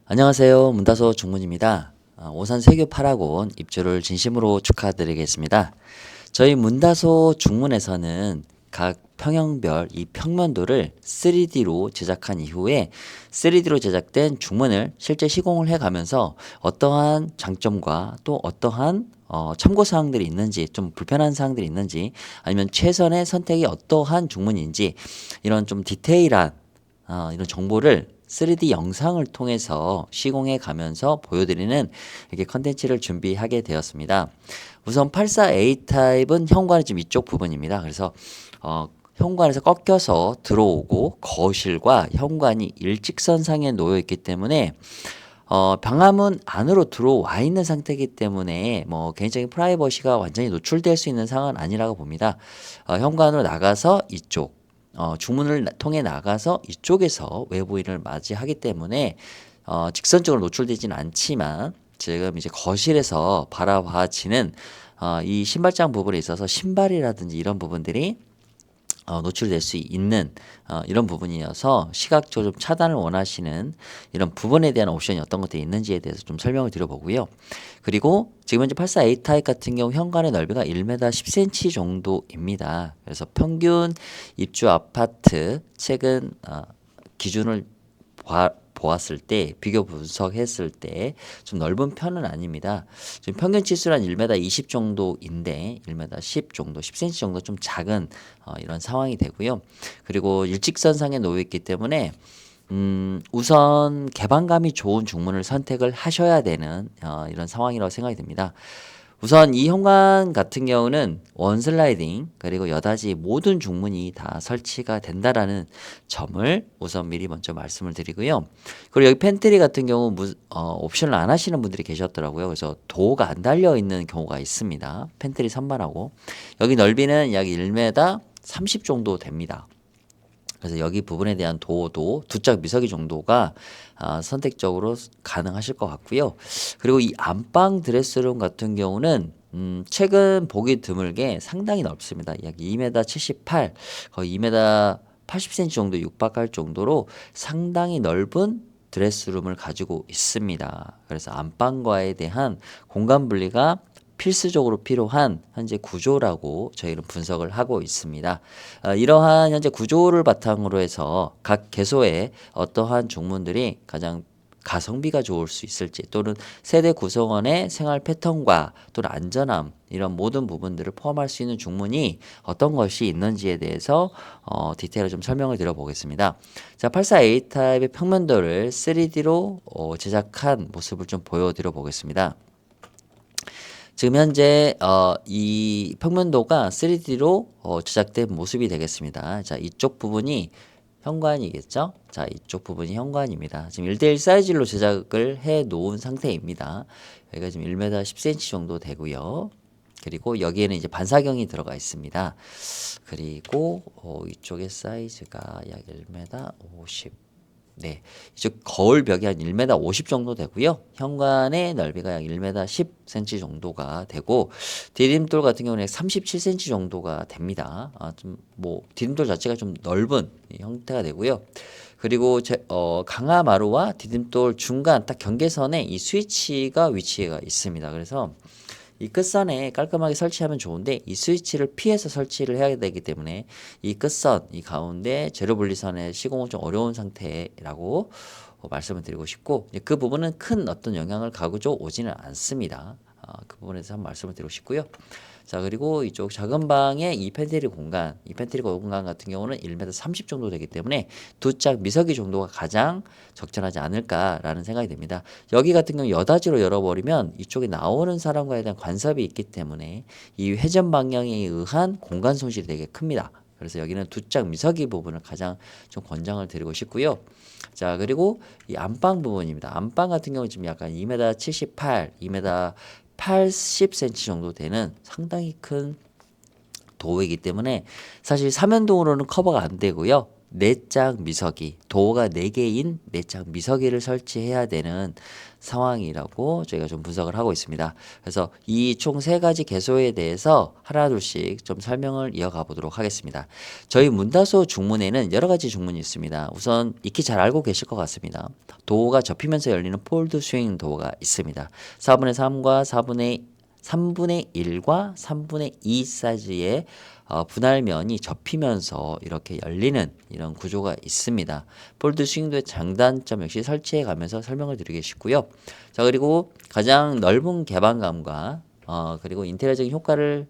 안녕하세요. 문다소 중문입니다. 오산 세교팔학원 입주를 진심으로 축하드리겠습니다. 저희 문다소 중문에서는 각 평형별 이 평면도를 3D로 제작한 이후에 3D로 제작된 중문을 실제 시공을 해가면서 어떠한 장점과 또 어떠한 참고 사항들이 있는지, 좀 불편한 사항들이 있는지, 아니면 최선의 선택이 어떠한 중문인지 이런 좀 디테일한 이런 정보를 3D 영상을 통해서 시공해 가면서 보여드리는 이렇게 컨텐츠를 준비하게 되었습니다. 우선 84A 타입은 현관이 지금 이쪽 부분입니다. 그래서 현관에서 꺾여서 들어오고 거실과 현관이 일직선상에 놓여 있기 때문에 방화문 안으로 들어와 있는 상태이기 때문에 뭐 개인적인 프라이버시가 완전히 노출될 수 있는 상황은 아니라고 봅니다. 현관으로 나가서 이쪽 중문을 통해 나가서 이쪽에서 외부인을 맞이하기 때문에 직선적으로 노출되지는 않지만 지금 이제 거실에서 바라봐지는 이 신발장 부분에 있어서 신발이라든지 이런 부분들이 노출될 수 있는 이런 부분이어서 시각적으로 좀 차단을 원하시는 이런 부분에 대한 옵션이 어떤 것들이 있는지에 대해서 좀 설명을 드려보고요. 그리고 지금 현재 84A 타입 같은 경우 현관의 넓이가 1m 10cm 정도입니다. 그래서 평균 입주 아파트 최근 기준을 보았을 때 비교 분석했을 때 좀 넓은 편은 아닙니다. 지금 평균 치수는 1m 20 정도인데 1m 10 정도, 10cm 정도 좀 작은 이런 상황이 되고요. 그리고 일직선상에 놓여 있기 때문에 우선 개방감이 좋은 중문을 선택을 하셔야 되는 이런 상황이라고 생각이 듭니다. 우선 이 현관 같은 경우는 원슬라이딩 그리고 여닫이 모든 중문이 다 설치가 된다라는 점을 우선 미리 먼저 말씀을 드리고요. 그리고 여기 팬트리 같은 경우 옵션을 안 하시는 분들이 계셨더라고요. 그래서 도어가 안 달려 있는 경우가 있습니다. 팬트리 선반하고 여기 넓이는 약 1m 30 정도 됩니다. 그래서 여기 부분에 대한 도어도 두 짝 미서기 정도가 선택적으로 가능하실 것 같고요. 그리고 이 안방 드레스룸 같은 경우는 최근 보기 드물게 상당히 넓습니다. 약 2m 78, 거의 2m 80cm 정도 육박할 정도로 상당히 넓은 드레스룸을 가지고 있습니다. 그래서 안방과에 대한 공간 분리가 필수적으로 필요한 현재 구조라고 저희는 분석을 하고 있습니다. 이러한 현재 구조를 바탕으로 해서 각 개소의 어떠한 중문들이 가장 가성비가 좋을 수 있을지 또는 세대 구성원의 생활 패턴과 또는 안전함 이런 모든 부분들을 포함할 수 있는 중문이 어떤 것이 있는지에 대해서 디테일을 좀 설명을 드려보겠습니다. 자, 84A 타입의 평면도를 3D로 제작한 모습을 좀 보여드려 보겠습니다. 지금 현재 이 평면도가 3D로 제작된 모습이 되겠습니다. 자, 이쪽 부분이 현관이겠죠? 자, 이쪽 부분이 현관입니다. 지금 1대1 사이즈로 제작을 해 놓은 상태입니다. 여기가 지금 1m 10cm 정도 되고요. 그리고 여기에는 이제 반사경이 들어가 있습니다. 그리고 이쪽의 사이즈가 약 1m 50. 네, 이쪽 거울 벽이 한 1m 50 정도 되고요. 현관의 넓이가 약 1m 10cm 정도가 되고 디딤돌 같은 경우는 37cm 정도가 됩니다. 좀 뭐 디딤돌 자체가 좀 넓은 형태가 되고요. 그리고 강화마루와 디딤돌 중간 딱 경계선에 이 스위치가 위치가 있습니다. 그래서 이 끝선에 깔끔하게 설치하면 좋은데 이 스위치를 피해서 설치를 해야 되기 때문에 이 끝선, 이 가운데 제로 분리선의 시공은 좀 어려운 상태라고 말씀을 드리고 싶고 그 부분은 큰 어떤 영향을 가구조 오지는 않습니다. 그 부분에 대해서 한번 말씀을 드리고 싶고요. 자, 그리고 이쪽 작은 방의 이 팬트리 공간 같은 경우는 1m 30 정도 되기 때문에 두 짝 미서기 정도가 가장 적절하지 않을까라는 생각이 듭니다. 여기 같은 경우 여닫이로 열어버리면 이쪽에 나오는 사람과에 대한 간섭이 있기 때문에 이 회전 방향에 의한 공간 손실이 되게 큽니다. 그래서 여기는 두 짝 미서기 부분을 가장 좀 권장을 드리고 싶고요. 자, 그리고 이 안방 부분입니다. 안방 같은 경우 지금 약간 2m 78, 2m 80cm 정도 되는 상당히 큰 도어이기 때문에 사실 삼연동으로는 커버가 안 되고요. 내장 미서기, 도어가 4개인 내장 미서기를 설치해야 되는 상황이라고 저희가 좀 분석을 하고 있습니다. 그래서 이 총 3가지 개소에 대해서 하나둘씩 좀 설명을 이어가 보도록 하겠습니다. 저희 문다소 중문에는 여러 가지 중문이 있습니다. 우선 익히 잘 알고 계실 것 같습니다. 도어가 접히면서 열리는 폴드 스윙 도어가 있습니다. 4분의 3과 3분의 1과 3분의 2 사이즈의 분할면이 접히면서 이렇게 열리는 이런 구조가 있습니다. 폴드 스윙도의 장단점 역시 설치해 가면서 설명을 드리고 싶고요. 자, 그리고 가장 넓은 개방감과 그리고 인테리어적인 효과를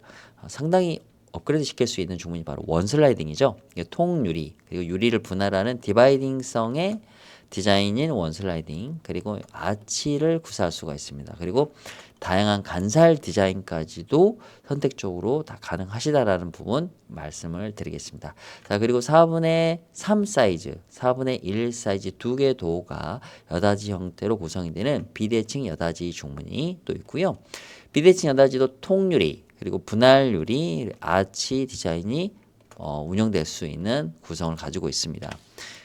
상당히 업그레이드 시킬 수 있는 중문이 바로 원슬라이딩이죠. 통유리 그리고 유리를 분할하는 디바이딩성의 디자인인 원슬라이딩, 그리고 아치를 구사할 수가 있습니다. 그리고 다양한 간살 디자인까지도 선택적으로 다 가능하시다라는 부분 말씀을 드리겠습니다. 자, 그리고 4분의 3 사이즈, 4분의 1 사이즈 2개의 도어가 여닫이 형태로 구성이 되는 비대칭 여닫이 중문이 또 있고요. 비대칭 여닫이도 통유리, 그리고 분할 유리, 아치 디자인이 운영될 수 있는 구성을 가지고 있습니다.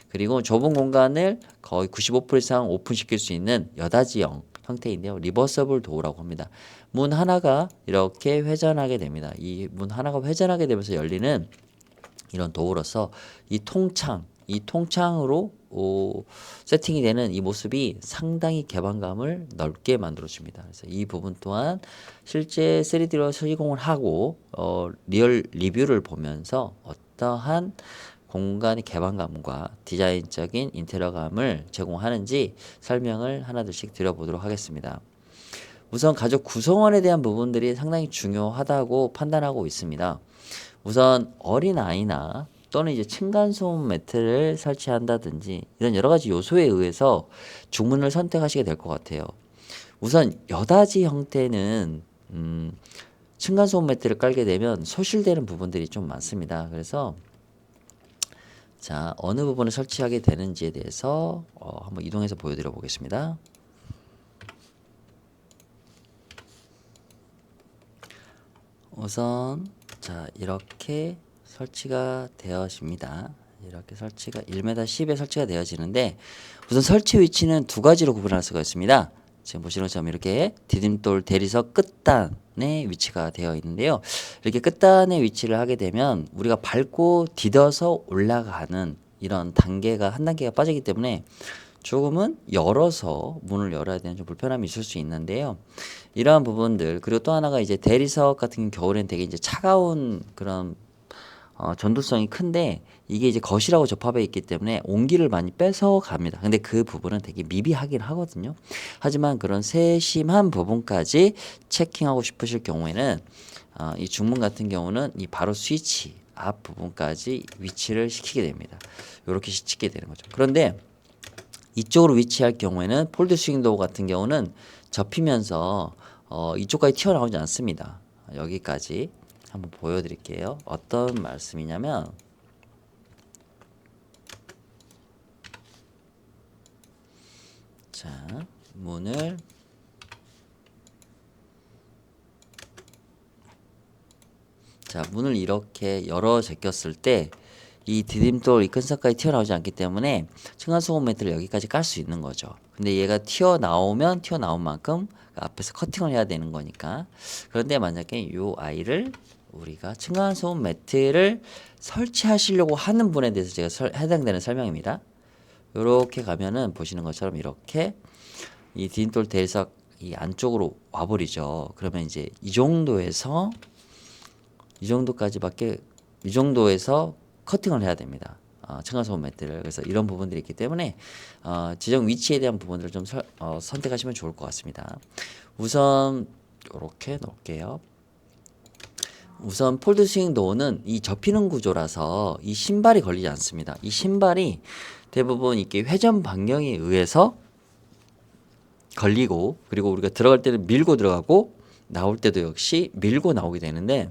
그리고 좁은 공간을 거의 95% 이상 오픈시킬 수 있는 여닫이형 형태인데요. 리버서블 도어라고 합니다. 문 하나가 이렇게 회전하게 됩니다. 이 문 하나가 회전하게 되면서 열리는 이런 도어로서 이 통창으로 세팅이 되는 이 모습이 상당히 개방감을 넓게 만들어줍니다. 그래서 이 부분 또한 실제 3D로 시공을 하고 리얼 리뷰를 보면서 어떠한 공간의 개방감과 디자인적인 인테리어감을 제공하는지 설명을 하나둘씩 드려보도록 하겠습니다. 우선 가족 구성원에 대한 부분들이 상당히 중요하다고 판단하고 있습니다. 우선 어린아이나 또는 이제 층간소음 매트를 설치한다든지 이런 여러 가지 요소에 의해서 중문을 선택하시게 될 것 같아요. 우선 여닫이 형태는 층간소음 매트를 깔게 되면 소실되는 부분들이 좀 많습니다. 그래서 자, 어느 부분을 설치하게 되는지에 대해서 한번 이동해서 보여드려 보겠습니다. 우선 자, 이렇게 설치가 되어집니다. 이렇게 설치가 1m 10에 설치가 되어지는데 우선 설치 위치는 2가지로 구분할 수가 있습니다. 지금 보시는 것처럼 이렇게 디딤돌 대리석 끝단에 위치가 되어 있는데요. 이렇게 끝단에 위치를 하게 되면 우리가 밟고 디뎌서 올라가는 이런 단계가 한 단계가 빠지기 때문에 조금은 열어서 문을 열어야 되는 좀 불편함이 있을 수 있는데요. 이러한 부분들, 그리고 또 하나가 이제 대리석 같은 겨울엔 되게 이제 차가운 그런 전도성이 큰데 이게 이제 거실하고 접합해 있기 때문에 온기를 많이 뺏어 갑니다. 근데 그 부분은 되게 미비하긴 하거든요. 하지만 그런 세심한 부분까지 체킹하고 싶으실 경우에는 이 중문 같은 경우는 이 바로 스위치 앞 부분까지 위치를 시키게 됩니다. 이렇게 시키게 되는 거죠. 그런데 이쪽으로 위치할 경우에는 폴드 스윙도어 같은 경우는 접히면서 이쪽까지 튀어나오지 않습니다. 여기까지 한번 보여드릴게요. 어떤 말씀이냐면 자, 문을 문을 이렇게 열어 제꼈을 때 이 디딤돌 이 끈선까지 튀어나오지 않기 때문에 층간소음 매트를 여기까지 깔 수 있는 거죠. 근데 얘가 튀어나온 만큼 앞에서 커팅을 해야 되는 거니까. 그런데 만약에 이 아이를 우리가 층간소음 매트를 설치하시려고 하는 분에 대해서 제가 해당되는 설명입니다. 이렇게 가면은 보시는 것처럼 이렇게 이 디딤돌 대리석 이 안쪽으로 와버리죠. 그러면 이제 이 정도에서 커팅을 해야 됩니다. 층간소음 매트를. 그래서 이런 부분들이 있기 때문에 지정 위치에 대한 부분들을 좀 선택하시면 좋을 것 같습니다. 우선 이렇게 놓을게요. 우선 폴드 스윙 도어는 이 접히는 구조라서 이 신발이 걸리지 않습니다. 이 신발이 대부분 이렇게 회전 반경에 의해서 걸리고, 그리고 우리가 들어갈 때는 밀고 들어가고 나올 때도 역시 밀고 나오게 되는데,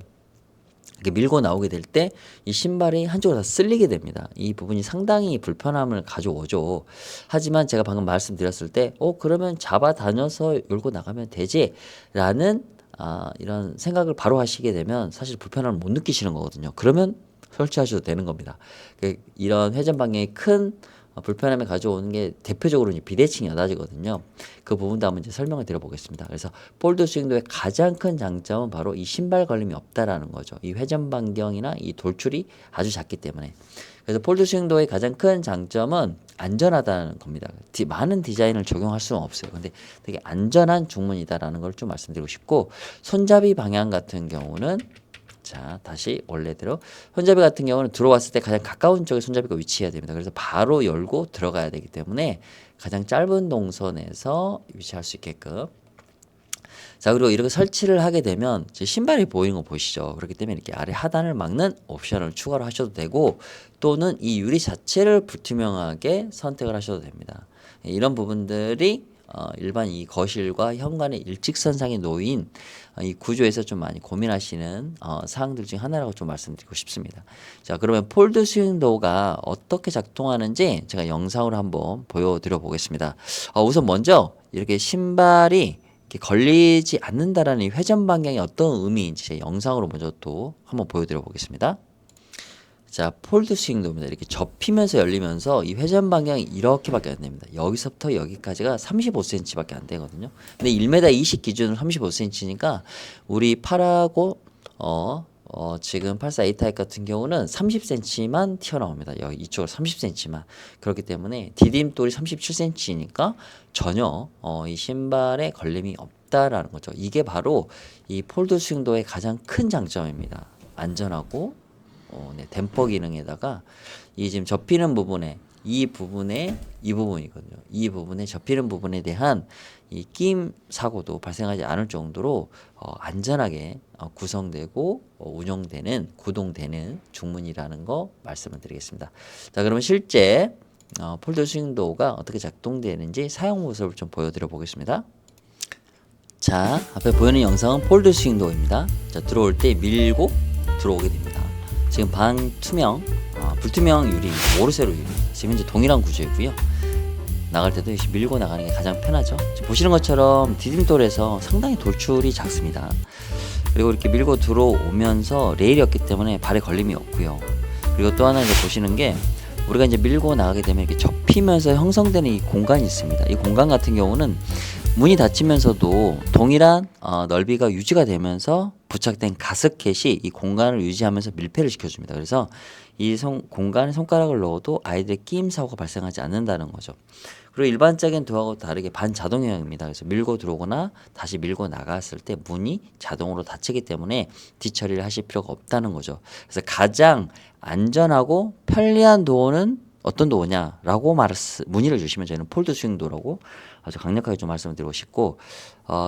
이렇게 밀고 나오게 될 때 이 신발이 한쪽으로 다 쓸리게 됩니다. 이 부분이 상당히 불편함을 가져오죠. 하지만 제가 방금 말씀드렸을 때 그러면 잡아 다녀서 열고 나가면 되지 라는 이런 생각을 바로 하시게 되면 사실 불편함을 못 느끼시는 거거든요. 그러면 설치하셔도 되는 겁니다. 이런 회전 반경이 큰 불편함을 가져오는 게 대표적으로 이제 비대칭 여닫이거든요. 그 부분도 한번 이제 설명을 드려보겠습니다. 그래서 폴드 스윙도의 가장 큰 장점은 바로 이 신발 걸림이 없다라는 거죠. 이 회전 반경이나 이 돌출이 아주 작기 때문에. 그래서 폴드 스윙도의 가장 큰 장점은 안전하다는 겁니다. 많은 디자인을 적용할 수는 없어요. 근데 되게 안전한 중문이다라는 걸 좀 말씀드리고 싶고, 손잡이 방향 같은 경우는 자, 다시 원래대로 손잡이 같은 경우는 들어왔을 때 가장 가까운 쪽에 손잡이가 위치해야 됩니다. 그래서 바로 열고 들어가야 되기 때문에 가장 짧은 동선에서 위치할 수 있게끔. 자, 그리고 이렇게 설치를 하게 되면 제 신발이 보이는 거 보이시죠? 그렇기 때문에 이렇게 아래 하단을 막는 옵션을 추가로 하셔도 되고, 또는 이 유리 자체를 불투명하게 선택을 하셔도 됩니다. 이런 부분들이 일반 이 거실과 현관의 일직선상에 놓인 이 구조에서 좀 많이 고민하시는 사항들 중 하나라고 좀 말씀드리고 싶습니다. 자, 그러면 폴드 스윙도어가 어떻게 작동하는지 제가 영상으로 한번 보여드려 보겠습니다. 우선 먼저 이렇게 신발이 이렇게 걸리지 않는다라는 이 회전 방향이 어떤 의미인지 제가 영상으로 먼저 또 한번 보여드려 보겠습니다. 자, 폴드 스윙도어입니다. 이렇게 접히면서 열리면서 이 회전 방향이 이렇게밖에 안 됩니다. 여기서부터 여기까지가 35cm밖에 안 되거든요. 근데 1m 20 기준으로 35cm니까 우리 팔하고 지금 84 A 타입 같은 경우는 30cm만 튀어나옵니다. 여기 이쪽으로 30cm만. 그렇기 때문에 디딤돌이 37cm니까 전혀 이 신발에 걸림이 없다라는 거죠. 이게 바로 이 폴드 스윙도어의 가장 큰 장점입니다. 안전하고 네, 댐퍼 기능에다가 이 지금 접히는 부분에 이 부분이거든요. 이 부분에 접히는 부분에 대한 이 끼임 사고도 발생하지 않을 정도로 안전하게 구성되고 구동되는 중문이라는 거 말씀을 드리겠습니다. 자, 그러면 실제 폴드 스윙도어가 어떻게 작동되는지 사용 모습을 좀 보여드려 보겠습니다. 자, 앞에 보이는 영상은 폴드 스윙도어입니다. 자, 들어올 때 밀고 들어오게 됩니다. 지금 반투명, 불투명 유리, 오르세로 유리. 지금 현재 동일한 구조이고요. 나갈 때도 역시 밀고 나가는 게 가장 편하죠. 지금 보시는 것처럼 디딤돌에서 상당히 돌출이 작습니다. 그리고 이렇게 밀고 들어오면서 레일이었기 때문에 발에 걸림이 없고요. 그리고 또 하나 이제 보시는 게 우리가 이제 밀고 나가게 되면 이렇게 접히면서 형성되는 이 공간이 있습니다. 이 공간 같은 경우는 문이 닫히면서도 동일한 넓이가 유지가 되면서 부착된 가스켓이 이 공간을 유지하면서 밀폐를 시켜줍니다. 그래서 이 공간에 손가락을 넣어도 아이들의 끼임 사고가 발생하지 않는다는 거죠. 그리고 일반적인 도어하고 다르게 반자동형입니다. 그래서 밀고 들어오거나 다시 밀고 나갔을 때 문이 자동으로 닫히기 때문에 뒤처리를 하실 필요가 없다는 거죠. 그래서 가장 안전하고 편리한 도어는 어떤 도어냐라고 문의를 주시면 저희는 폴드 스윙도어라고 아주 강력하게 좀 말씀을 드리고 싶고,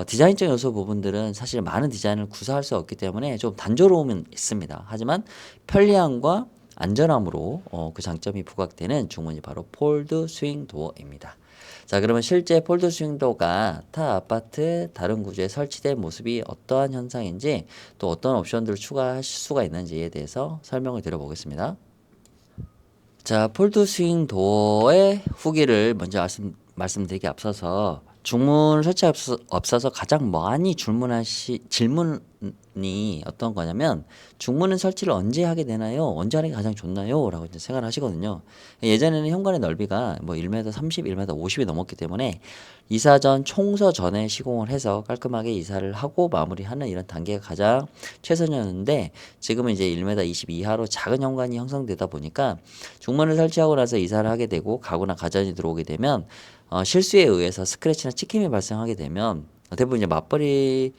디자인적 요소 부분들은 사실 많은 디자인을 구사할 수 없기 때문에 좀 단조로움은 있습니다. 하지만 편리함과 안전함으로 그 장점이 부각되는 중문이 바로 폴드 스윙도어입니다. 자, 그러면 실제 폴드 스윙도어가 타 아파트 다른 구조에 설치된 모습이 어떠한 현상인지, 또 어떤 옵션들을 추가하실 수가 있는지에 대해서 설명을 드려보겠습니다. 자, 폴드 스윙도어의 후기를 먼저 말씀드리기 앞서서 중문 설치에 앞서서 가장 많이 질문이 어떤 거냐면, 중문은 설치를 언제 하게 되나요? 언제 하는 게 가장 좋나요? 라고 이제 생각을 하시거든요. 예전에는 현관의 넓이가 뭐 1m 30, 1m 50이 넘었기 때문에 이사 전 청소 전에 시공을 해서 깔끔하게 이사를 하고 마무리하는 이런 단계가 가장 최선이었는데, 지금은 이제 1m 20 이하로 작은 현관이 형성되다 보니까 중문을 설치하고 나서 이사를 하게 되고 가구나 가전이 들어오게 되면 실수에 의해서 스크래치나 찍힘이 발생하게 되면 대부분 이제 맞벌이를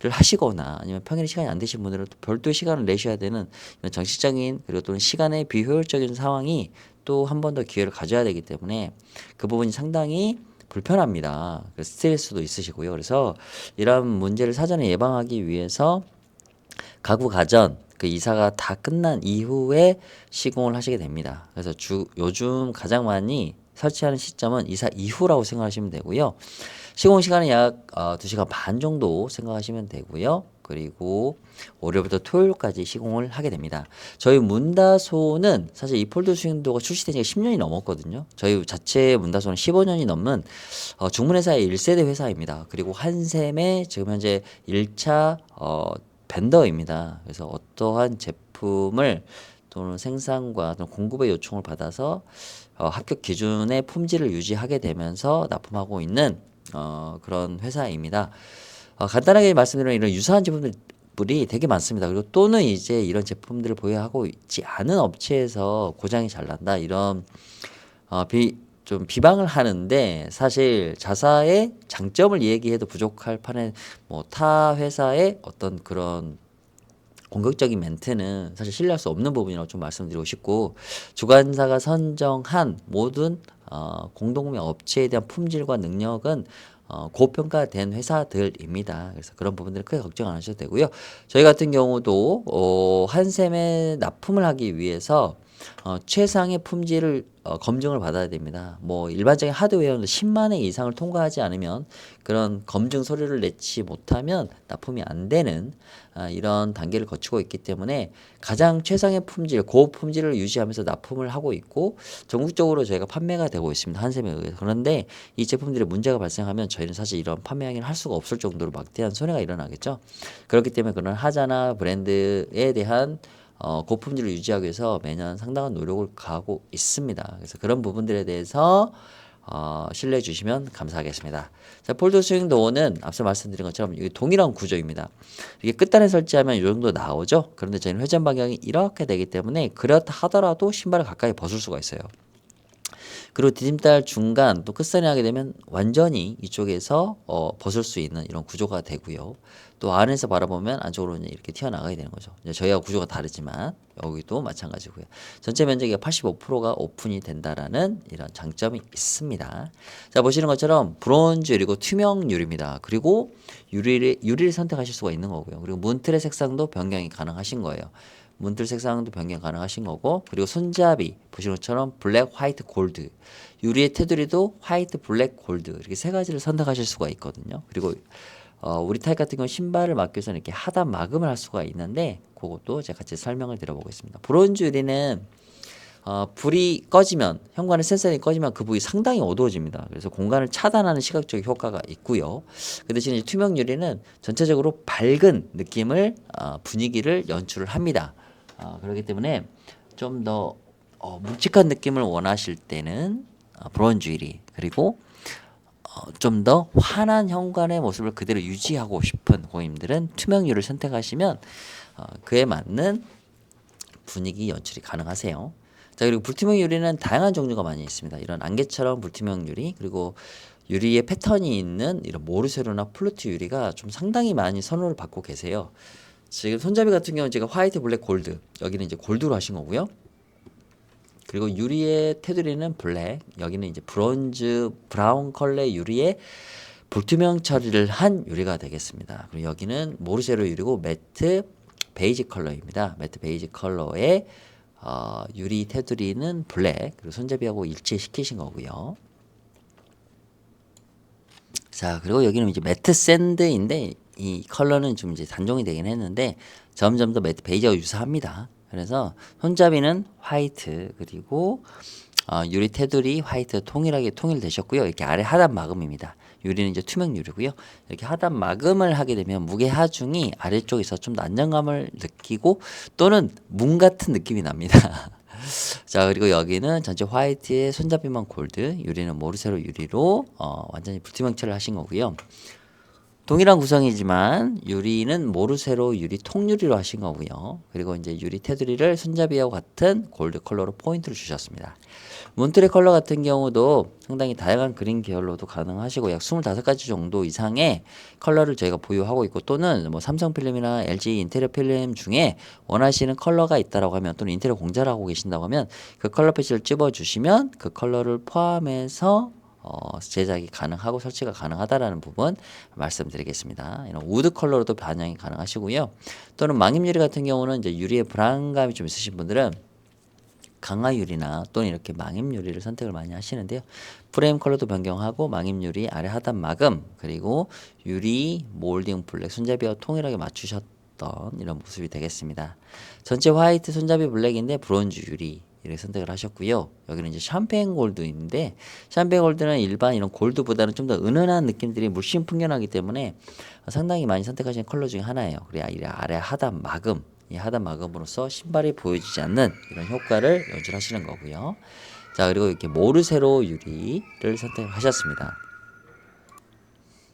하시거나 아니면 평일에 시간이 안 되신 분들은 또 별도의 시간을 내셔야 되는 이런 정신적인 그리고 또는 시간의 비효율적인 상황이 또 한 번 더 기회를 가져야 되기 때문에 그 부분이 상당히 불편합니다. 그래서 스트레스도 있으시고요. 그래서 이런 문제를 사전에 예방하기 위해서 가구 가전 그 이사가 다 끝난 이후에 시공을 하시게 됩니다. 그래서 요즘 가장 많이 설치하는 시점은 이사 이후라고 생각하시면 되고요. 시공 시간은 약 2시간 반 정도 생각하시면 되고요. 그리고 월요일부터 토요일까지 시공을 하게 됩니다. 저희 문다소는 사실 이 폴드 스윙도어가 출시된 지가 10년이 넘었거든요. 저희 자체 문다소는 15년이 넘은 중문회사의 1세대 회사입니다. 그리고 한샘의 지금 현재 1차 벤더입니다. 그래서 어떠한 제품을 또는 생산과 또는 공급의 요청을 받아서 합격 기준의 품질을 유지하게 되면서 납품하고 있는 그런 회사입니다. 간단하게 말씀드리면 이런 유사한 제품들이 되게 많습니다. 그리고 또는 이제 이런 제품들을 보유하고 있지 않은 업체에서 고장이 잘 난다 이런 좀 비방을 하는데, 사실 자사의 장점을 얘기해도 부족할 판에 뭐 타 회사의 어떤 그런 공격적인 멘트는 사실 신뢰할 수 없는 부분이라고 좀 말씀드리고 싶고, 주관사가 선정한 모든 공동구매 업체에 대한 품질과 능력은 고평가된 회사들입니다. 그래서 그런 부분들은 크게 걱정 안 하셔도 되고요. 저희 같은 경우도 한샘에 납품을 하기 위해서 최상의 품질을 검증을 받아야 됩니다. 뭐 일반적인 하드웨어는 10만 회 이상을 통과하지 않으면, 그런 검증 서류를 내지 못하면 납품이 안 되는 이런 단계를 거치고 있기 때문에 가장 최상의 품질, 고품질을 유지하면서 납품을 하고 있고 전국적으로 저희가 판매가 되고 있습니다. 한샘에 의해서. 그런데 이 제품들의 문제가 발생하면 저희는 사실 이런 판매 행위를 할 수가 없을 정도로 막대한 손해가 일어나겠죠. 그렇기 때문에 그런 하자나 브랜드에 대한 고품질을 유지하기 위해서 매년 상당한 노력을 가하고 있습니다. 그래서 그런 부분들에 대해서 신뢰해 주시면 감사하겠습니다. 자, 폴더 스윙 도어는 앞서 말씀드린 것처럼 이게 동일한 구조입니다. 이게 끝단에 설치하면 이 정도 나오죠. 그런데 저희는 회전 방향이 이렇게 되기 때문에 그렇다 하더라도 신발을 가까이 벗을 수가 있어요. 그리고 디딤달 중간 또 끝선이 하게 되면 완전히 이쪽에서 벗을 수 있는 이런 구조가 되고요. 또 안에서 바라보면 안쪽으로 이렇게 튀어나가게 되는 거죠. 이제 저희와 구조가 다르지만 여기도 마찬가지고요. 전체 면적이 85%가 오픈이 된다라는 이런 장점이 있습니다. 자, 보시는 것처럼 브론즈 그리고 투명 유리입니다. 그리고 유리를 선택하실 수가 있는 거고요. 그리고 문틀의 색상도 변경이 가능하신 거예요. 문틀 색상도 변경 가능하신 거고, 그리고 손잡이 보시는 것처럼 블랙, 화이트, 골드, 유리의 테두리도 화이트, 블랙, 골드 이렇게 세 가지를 선택하실 수가 있거든요. 그리고 우리 타입 같은 경우 신발을 막기 위해서는 이렇게 하단 마금을 할 수가 있는데 그것도 제가 같이 설명을 드려보겠습니다. 브론즈 유리는 불이 꺼지면, 현관의 센서링이 꺼지면 그 부위 상당히 어두워집니다. 그래서 공간을 차단하는 시각적 효과가 있고요. 그 대신에 투명 유리는 전체적으로 밝은 느낌을 분위기를 연출을 합니다. 그렇기 때문에 좀 더 묵직한 느낌을 원하실 때는 브론즈 유리, 그리고 좀 더 환한 현관의 모습을 그대로 유지하고 싶은 고객님들은 투명 유리를 선택하시면 그에 맞는 분위기 연출이 가능하세요. 자, 그리고 불투명 유리는 다양한 종류가 많이 있습니다. 이런 안개처럼 불투명 유리, 그리고 유리에 패턴이 있는 이런 모르쇠로나 플루트 유리가 좀 상당히 많이 선호를 받고 계세요. 지금 손잡이 같은 경우는 제가 화이트, 블랙, 골드, 여기는 이제 골드로 하신 거고요. 그리고 유리의 테두리는 블랙, 여기는 이제 브론즈 브라운 컬러의 유리에 불투명 처리를 한 유리가 되겠습니다. 그리고 여기는 모르쇠로 유리고 매트 베이지 컬러입니다. 매트 베이지 컬러의 유리 테두리는 블랙, 그리고 손잡이하고 일치시키신 거고요. 자, 그리고 여기는 이제 매트 샌드인데 이 컬러는 좀 이제 단종이 되긴 했는데 점점 더 매트 베이지와 유사합니다. 그래서 손잡이는 화이트, 그리고 유리 테두리 화이트 동일하게 통일되셨고요. 이렇게 아래 하단 마금입니다. 유리는 이제 투명 유리고요. 이렇게 하단 마금을 하게 되면 무게 하중이 아래쪽에서 좀 더 안정감을 느끼고 또는 문 같은 느낌이 납니다. 자, 그리고 여기는 전체 화이트에 손잡이만 골드, 유리는 모르쇠로 유리로 완전히 불투명처를 하신 거고요. 동일한 구성이지만 유리는 모르쇠로 유리 통유리로 하신 거고요. 그리고 이제 유리 테두리를 손잡이하고 같은 골드 컬러로 포인트를 주셨습니다. 문틀의 컬러 같은 경우도 상당히 다양한 그린 계열로도 가능하시고 약 25가지 정도 이상의 컬러를 저희가 보유하고 있고, 또는 뭐 삼성 필름이나 LG 인테리어 필름 중에 원하시는 컬러가 있다라고 하면, 또는 인테리어 공자를 하고 계신다고 하면 그 컬러 패치를 찝어 주시면 그 컬러를 포함해서 제작이 가능하고 설치가 가능하다라는 부분 말씀드리겠습니다. 이런 우드 컬러로도 반영이 가능하시고요. 또는 망임유리 같은 경우는 이제 유리의 불안감이 좀 있으신 분들은 강화유리나 또는 이렇게 망임유리를 선택을 많이 하시는데요. 프레임 컬러도 변경하고 망임유리 아래 하단 마금, 그리고 유리 몰딩 블랙 손잡이와 통일하게 맞추셨던 이런 모습이 되겠습니다. 전체 화이트 손잡이 블랙인데 브론즈 유리 이렇게 선택을 하셨고요. 여기는 이제 샴페인 골드인데, 샴페인 골드는 일반 이런 골드보다는 좀 더 은은한 느낌들이 물씬 풍겨나기 때문에 상당히 많이 선택하시는 컬러 중에 하나예요. 그래야 아래 하단 마금, 이 하단 마감으로써 신발이 보여지지 않는 이런 효과를 연출하시는 거고요. 자, 그리고 이렇게 모르세로 유리를 선택하셨습니다.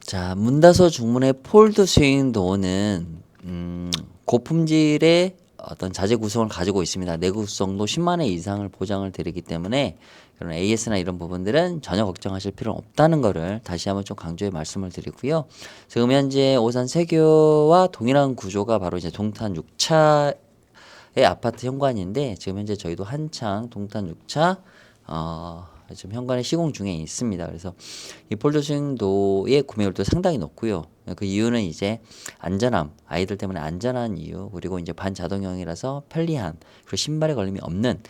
자, 문다소 중문의 폴드 스윙 도어는 고품질의 어떤 자재 구성을 가지고 있습니다. 내구 구성도 10만 회 이상을 보장을 드리기 때문에 그런 AS나 이런 부분들은 전혀 걱정하실 필요는 없다는 거를 다시 한번 좀 강조해 말씀을 드리고요. 지금 현재 오산 세교와 동일한 구조가 바로 이제 동탄 6차의 아파트 현관인데, 지금 현재 저희도 한창 동탄 6차 지금 현관에 시공 중에 있습니다. 그래서 이 폴드 스윙도의 구매율도 상당히 높고요. 그 이유는 이제 안전함, 아이들 때문에 안전한 이유, 그리고 이제 반자동형이라서 편리한, 그리고 신발에 걸림이 없는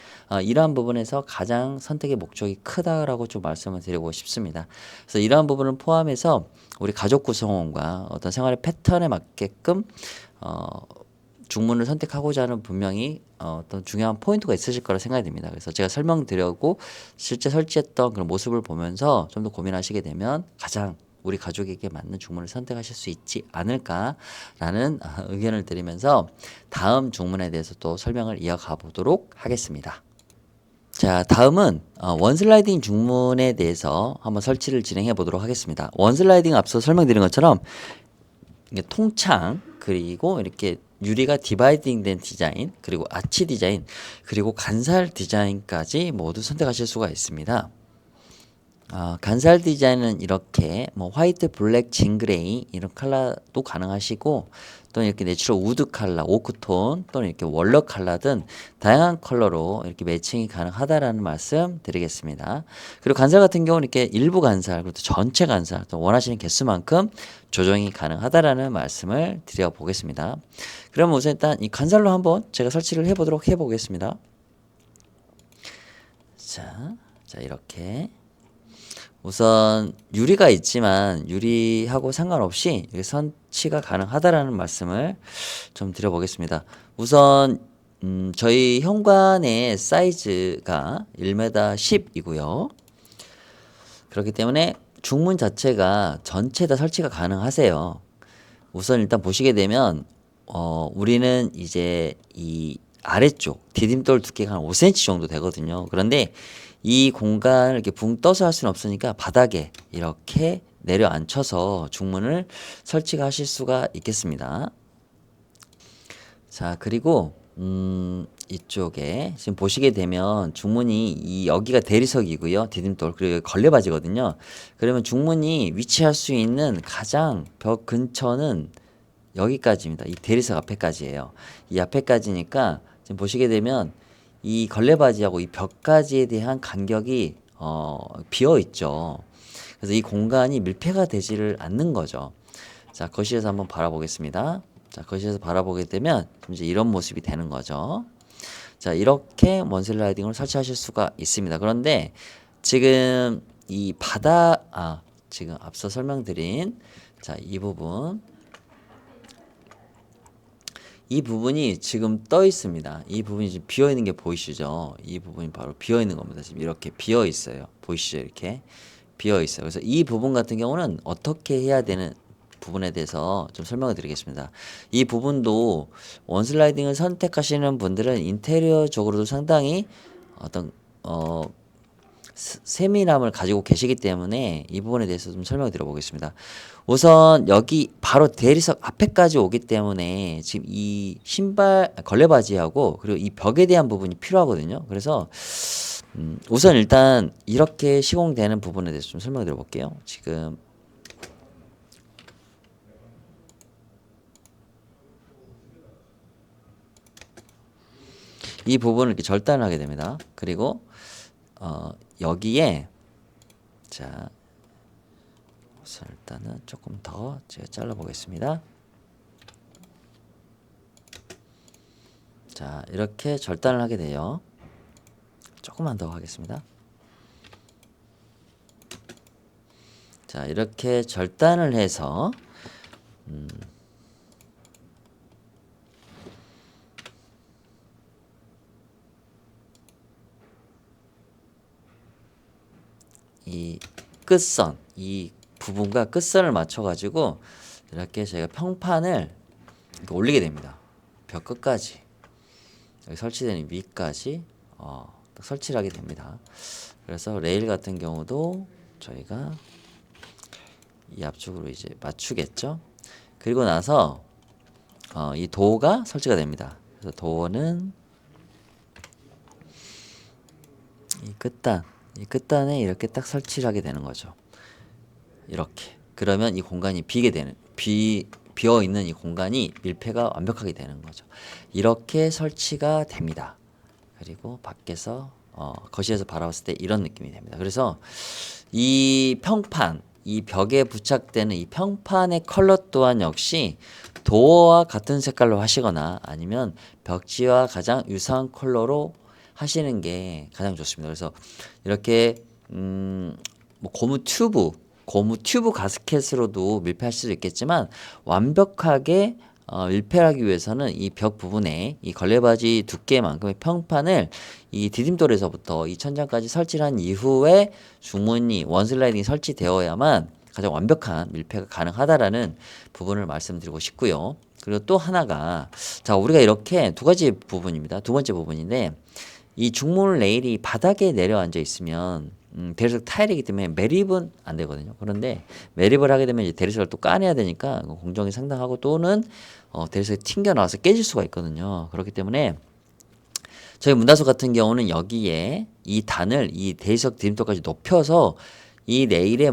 이러한 부분에서 가장 선택의 목적이 크다라고 좀 말씀을 드리고 싶습니다. 그래서 이러한 부분을 포함해서 우리 가족 구성원과 어떤 생활의 패턴에 맞게끔 중문을 선택하고자 하는 분명히 어떤 중요한 포인트가 있으실 거라 생각이 듭니다. 그래서 제가 설명드렸고 실제 설치했던 그런 모습을 보면서 좀 더 고민하시게 되면 가장 우리 가족에게 맞는 중문을 선택하실 수 있지 않을까라는 의견을 드리면서 다음 중문에 대해서 또 설명을 이어가 보도록 하겠습니다. 자, 다음은 원슬라이딩 중문에 대해서 한번 설치를 진행해 보도록 하겠습니다. 원슬라이딩 앞서 설명드린 것처럼 이게 통창, 그리고 이렇게 유리가 디바이딩 된 디자인, 그리고 아치 디자인, 그리고 간살 디자인까지 모두 선택하실 수가 있습니다. 간살 디자인은 이렇게 뭐 화이트, 블랙, 진 그레이 이런 컬러도 가능하시고, 또는 이렇게 내추럴 우드 컬러, 오크톤, 또는 이렇게 월러 컬러 등 다양한 컬러로 이렇게 매칭이 가능하다라는 말씀 드리겠습니다. 그리고 간살 같은 경우는 이렇게 일부 간살, 그리고 또 전체 간살, 또 원하시는 개수만큼 조정이 가능하다라는 말씀을 드려보겠습니다. 그럼 우선 일단 이 간살로 한번 제가 설치를 해보겠습니다. 자, 이렇게. 우선 유리가 있지만 유리하고 상관없이 이렇게 선치가 가능하다라는 말씀을 좀 드려보겠습니다. 우선 저희 현관의 사이즈가 1m 10이고요. 그렇기 때문에 중문 자체가 전체 다 설치가 가능하세요. 우선 일단 보시게 되면 우리는 이제 이 아래쪽 디딤돌 두께가 한 5cm 정도 되거든요. 그런데 이 공간을 이렇게 붕 떠서 할 수는 없으니까 바닥에 이렇게 내려앉혀서 중문을 설치가 하실 수가 있겠습니다. 자, 그리고 이쪽에 지금 보시게 되면 중문이 여기가 대리석이고요. 디딤돌, 그리고 여기 걸레바지거든요. 그러면 중문이 위치할 수 있는 가장 벽 근처는 여기까지입니다. 이 대리석 앞에까지예요. 이 앞에까지니까 지금 보시게 되면 이 걸레바지하고 이 벽까지에 대한 간격이 비어 있죠. 그래서 이 공간이 밀폐가 되지를 않는 거죠. 자, 거실에서 한번 바라보겠습니다. 자, 거실에서 바라보게 되면 이제 이런 모습이 되는 거죠. 자, 이렇게 원슬라이딩을 설치하실 수가 있습니다. 그런데 지금 이 지금 앞서 설명드린 자, 이 부분이 지금 떠 있습니다. 이 부분이 지금 비어 있는 게 보이시죠? 이 부분이 바로 비어 있는 겁니다. 지금 이렇게 비어 있어요. 보이시죠? 이렇게 비어 있어요. 그래서 이 부분 같은 경우는 어떻게 해야 되는 부분에 대해서 좀 설명을 드리겠습니다. 이 부분도 원슬라이딩을 선택하시는 분들은 인테리어적으로도 상당히 어떤 세밀함을 가지고 계시기 때문에 이 부분에 대해서 좀 설명을 드려보겠습니다. 우선 여기 바로 대리석 앞에까지 오기 때문에 지금 이 신발 걸레바지하고 그리고 이 벽에 대한 부분이 필요하거든요. 그래서 우선 일단 이렇게 시공되는 부분에 대해서 좀 설명을 드려볼게요. 지금 이 부분을 이렇게 절단을 하게 됩니다. 그리고 여기에 자, 우선 일단은 조금 더 제가 잘라 보겠습니다. 자, 이렇게 절단을 하게 돼요. 조금만 더 하겠습니다. 자, 이렇게 절단을 해서 이 끝선, 이 부분과 끝선을 맞춰 가지고 이렇게 저희가 평판을 이렇게 올리게 됩니다. 벽 끝까지 여기 설치되는 위까지 딱 설치를 하게 됩니다. 그래서 레일 같은 경우도 저희가 이 앞쪽으로 이제 맞추겠죠. 그리고 나서 이 도어가 설치가 됩니다. 그래서 도어는 이 끝단에 이렇게 딱 설치를 하게 되는 거죠. 이렇게. 그러면 이 공간이 비어 있는 이 공간이 밀폐가 완벽하게 되는 거죠. 이렇게 설치가 됩니다. 그리고 밖에서 거실에서 바라봤을 때 이런 느낌이 됩니다. 그래서 이 평판, 이 벽에 부착되는 이 평판의 컬러 또한 역시 도어와 같은 색깔로 하시거나 아니면 벽지와 가장 유사한 컬러로 하시는 게 가장 좋습니다. 그래서 이렇게 뭐 고무 튜브 가스켓으로도 밀폐할 수도 있겠지만 완벽하게 밀폐를 하기 위해서는 이 벽 부분에 이 걸레바지 두께만큼의 평판을 이 디딤돌에서부터 이 천장까지 설치를 한 이후에 중문이 원슬라이딩이 설치되어야만 가장 완벽한 밀폐가 가능하다라는 부분을 말씀드리고 싶고요. 그리고 또 하나가 자 우리가 이렇게 두 가지 부분입니다. 두 번째 부분인데 이 중문 레일이 바닥에 내려앉아 있으면 대리석 타일이기 때문에 매립은 안 되거든요. 그런데 매립을 하게 되면 이제 대리석을 또 까내야 되니까 공정이 상당하고 또는 대리석이 튕겨 나와서 깨질 수가 있거든요. 그렇기 때문에 저희 문다소 같은 경우는 여기에 이 단을 이 대리석 디딤돌까지 높여서 이 레일에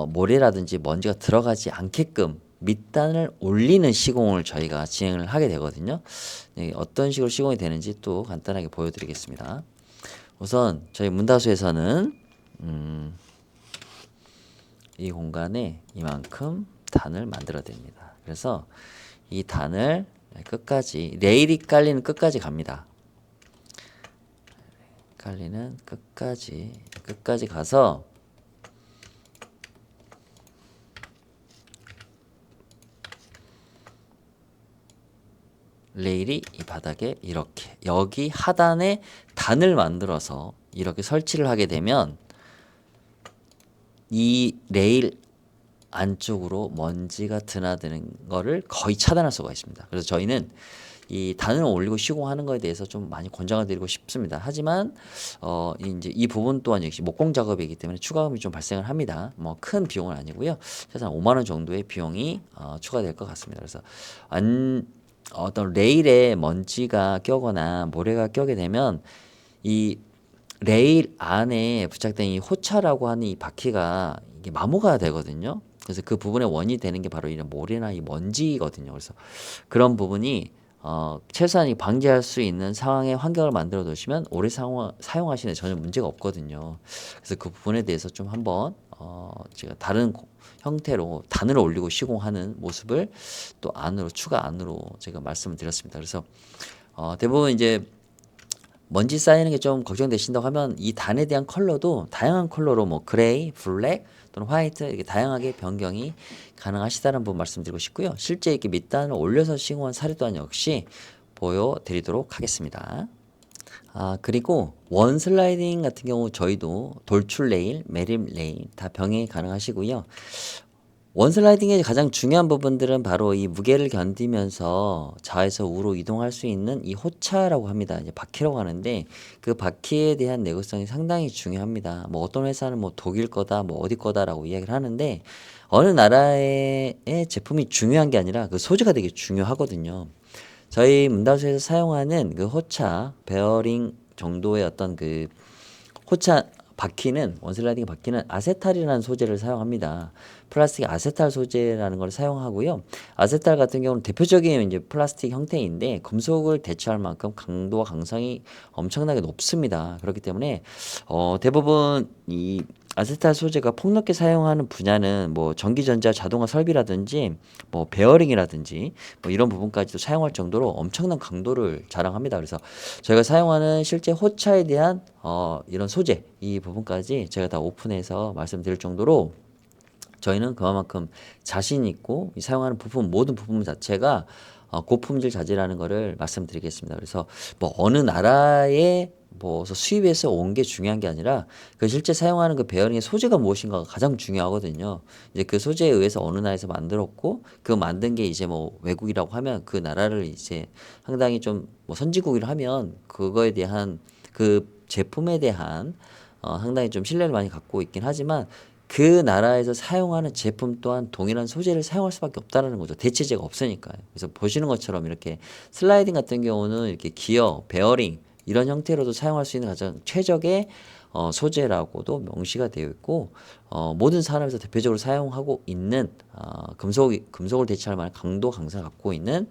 모래라든지 먼지가 들어가지 않게끔 밑단을 올리는 시공을 저희가 진행을 하게 되거든요. 네, 어떤 식으로 시공이 되는지 또 간단하게 보여드리겠습니다. 우선 저희 문다소에서는 이 공간에 이만큼 단을 만들어 냅니다. 그래서 이 단을 끝까지 레일이 깔리는 끝까지 갑니다. 깔리는 끝까지 가서 레일이 이 바닥에 이렇게 여기 하단에 단을 만들어서 이렇게 설치를 하게 되면 이 레일 안쪽으로 먼지가 드나드는 거를 거의 차단할 수가 있습니다. 그래서 저희는 이 단을 올리고 시공하는 거에 대해서 좀 많이 권장을 드리고 싶습니다. 하지만 이제 이 부분 또한 역시 목공 작업이기 때문에 추가금이 좀 발생을 합니다. 뭐 큰 비용은 아니고요. 최소한 5만 원 정도의 비용이 추가될 것 같습니다. 그래서 어떤 레일에 먼지가 껴거나 모래가 껴게 되면 이 레일 안에 부착된 이 호차라고 하는 이 바퀴가 이게 마모가 되거든요. 그래서 그 부분의 원인이 되는 게 바로 이런 모래나 이 먼지거든요. 그래서 그런 부분이 최소한 방지할 수 있는 상황의 환경을 만들어 두시면 오래 사용하시는 데 전혀 문제가 없거든요. 그래서 그 부분에 대해서 좀 한번 제가 다른 형태로 단을 올리고 시공하는 모습을 또 추가 안으로 제가 말씀을 드렸습니다. 그래서 대부분 이제 먼지 쌓이는 게 좀 걱정되신다고 하면 이 단에 대한 컬러도 다양한 컬러로 뭐 그레이, 블랙 또는 화이트 이렇게 다양하게 변경이 가능하시다는 부분 말씀드리고 싶고요. 실제 이렇게 밑단을 올려서 시공한 사례 또한 역시 보여드리도록 하겠습니다. 그리고 원 슬라이딩 같은 경우 저희도 돌출 레일, 매립 레일 다 병행이 가능하시고요. 원 슬라이딩의 가장 중요한 부분들은 바로 이 무게를 견디면서 좌에서 우로 이동할 수 있는 이 호차라고 합니다. 이제 바퀴라고 하는데 그 바퀴에 대한 내구성이 상당히 중요합니다. 뭐 어떤 회사는 뭐 독일 거다, 뭐 어디 거다라고 이야기를 하는데 어느 나라의 제품이 중요한 게 아니라 그 소재가 되게 중요하거든요. 저희 문다소에서 사용하는 그 호차, 베어링 정도의 어떤 그 호차 바퀴는 원슬라이딩 바퀴는 아세탈이라는 소재를 사용합니다. 플라스틱 아세탈 소재라는 걸 사용하고요. 아세탈 같은 경우는 대표적인 이제 플라스틱 형태인데 금속을 대체할 만큼 강도와 강성이 엄청나게 높습니다. 그렇기 때문에 대부분 이 아세탈 소재가 폭넓게 사용하는 분야는 뭐 전기전자 자동화 설비라든지 뭐 베어링이라든지 뭐 이런 부분까지도 사용할 정도로 엄청난 강도를 자랑합니다. 그래서 저희가 사용하는 실제 호차에 대한 이런 소재 이 부분까지 제가 다 오픈해서 말씀드릴 정도로 저희는 그만큼 자신 있고 사용하는 부품 모든 부품 자체가 고품질 자재라는 것을 말씀드리겠습니다. 그래서 뭐 어느 나라의 뭐 수입해서 온 게 중요한 게 아니라 그 실제 사용하는 그 베어링의 소재가 무엇인가가 가장 중요하거든요. 이제 그 소재에 의해서 어느 나라에서 만들었고 그 만든 게 이제 뭐 외국이라고 하면 그 나라를 이제 상당히 좀 뭐 선진국이라 하면 그거에 대한 그 제품에 대한 상당히 좀 신뢰를 많이 갖고 있긴 하지만 그 나라에서 사용하는 제품 또한 동일한 소재를 사용할 수밖에 없다는 거죠. 대체제가 없으니까요. 그래서 보시는 것처럼 이렇게 슬라이딩 같은 경우는 이렇게 기어, 베어링 이런 형태로도 사용할 수 있는 가장 최적의 소재라고도 명시가 되어 있고 모든 산업에서 대표적으로 사용하고 있는 금속을 대체할 만한 강도 강성을 갖고 있는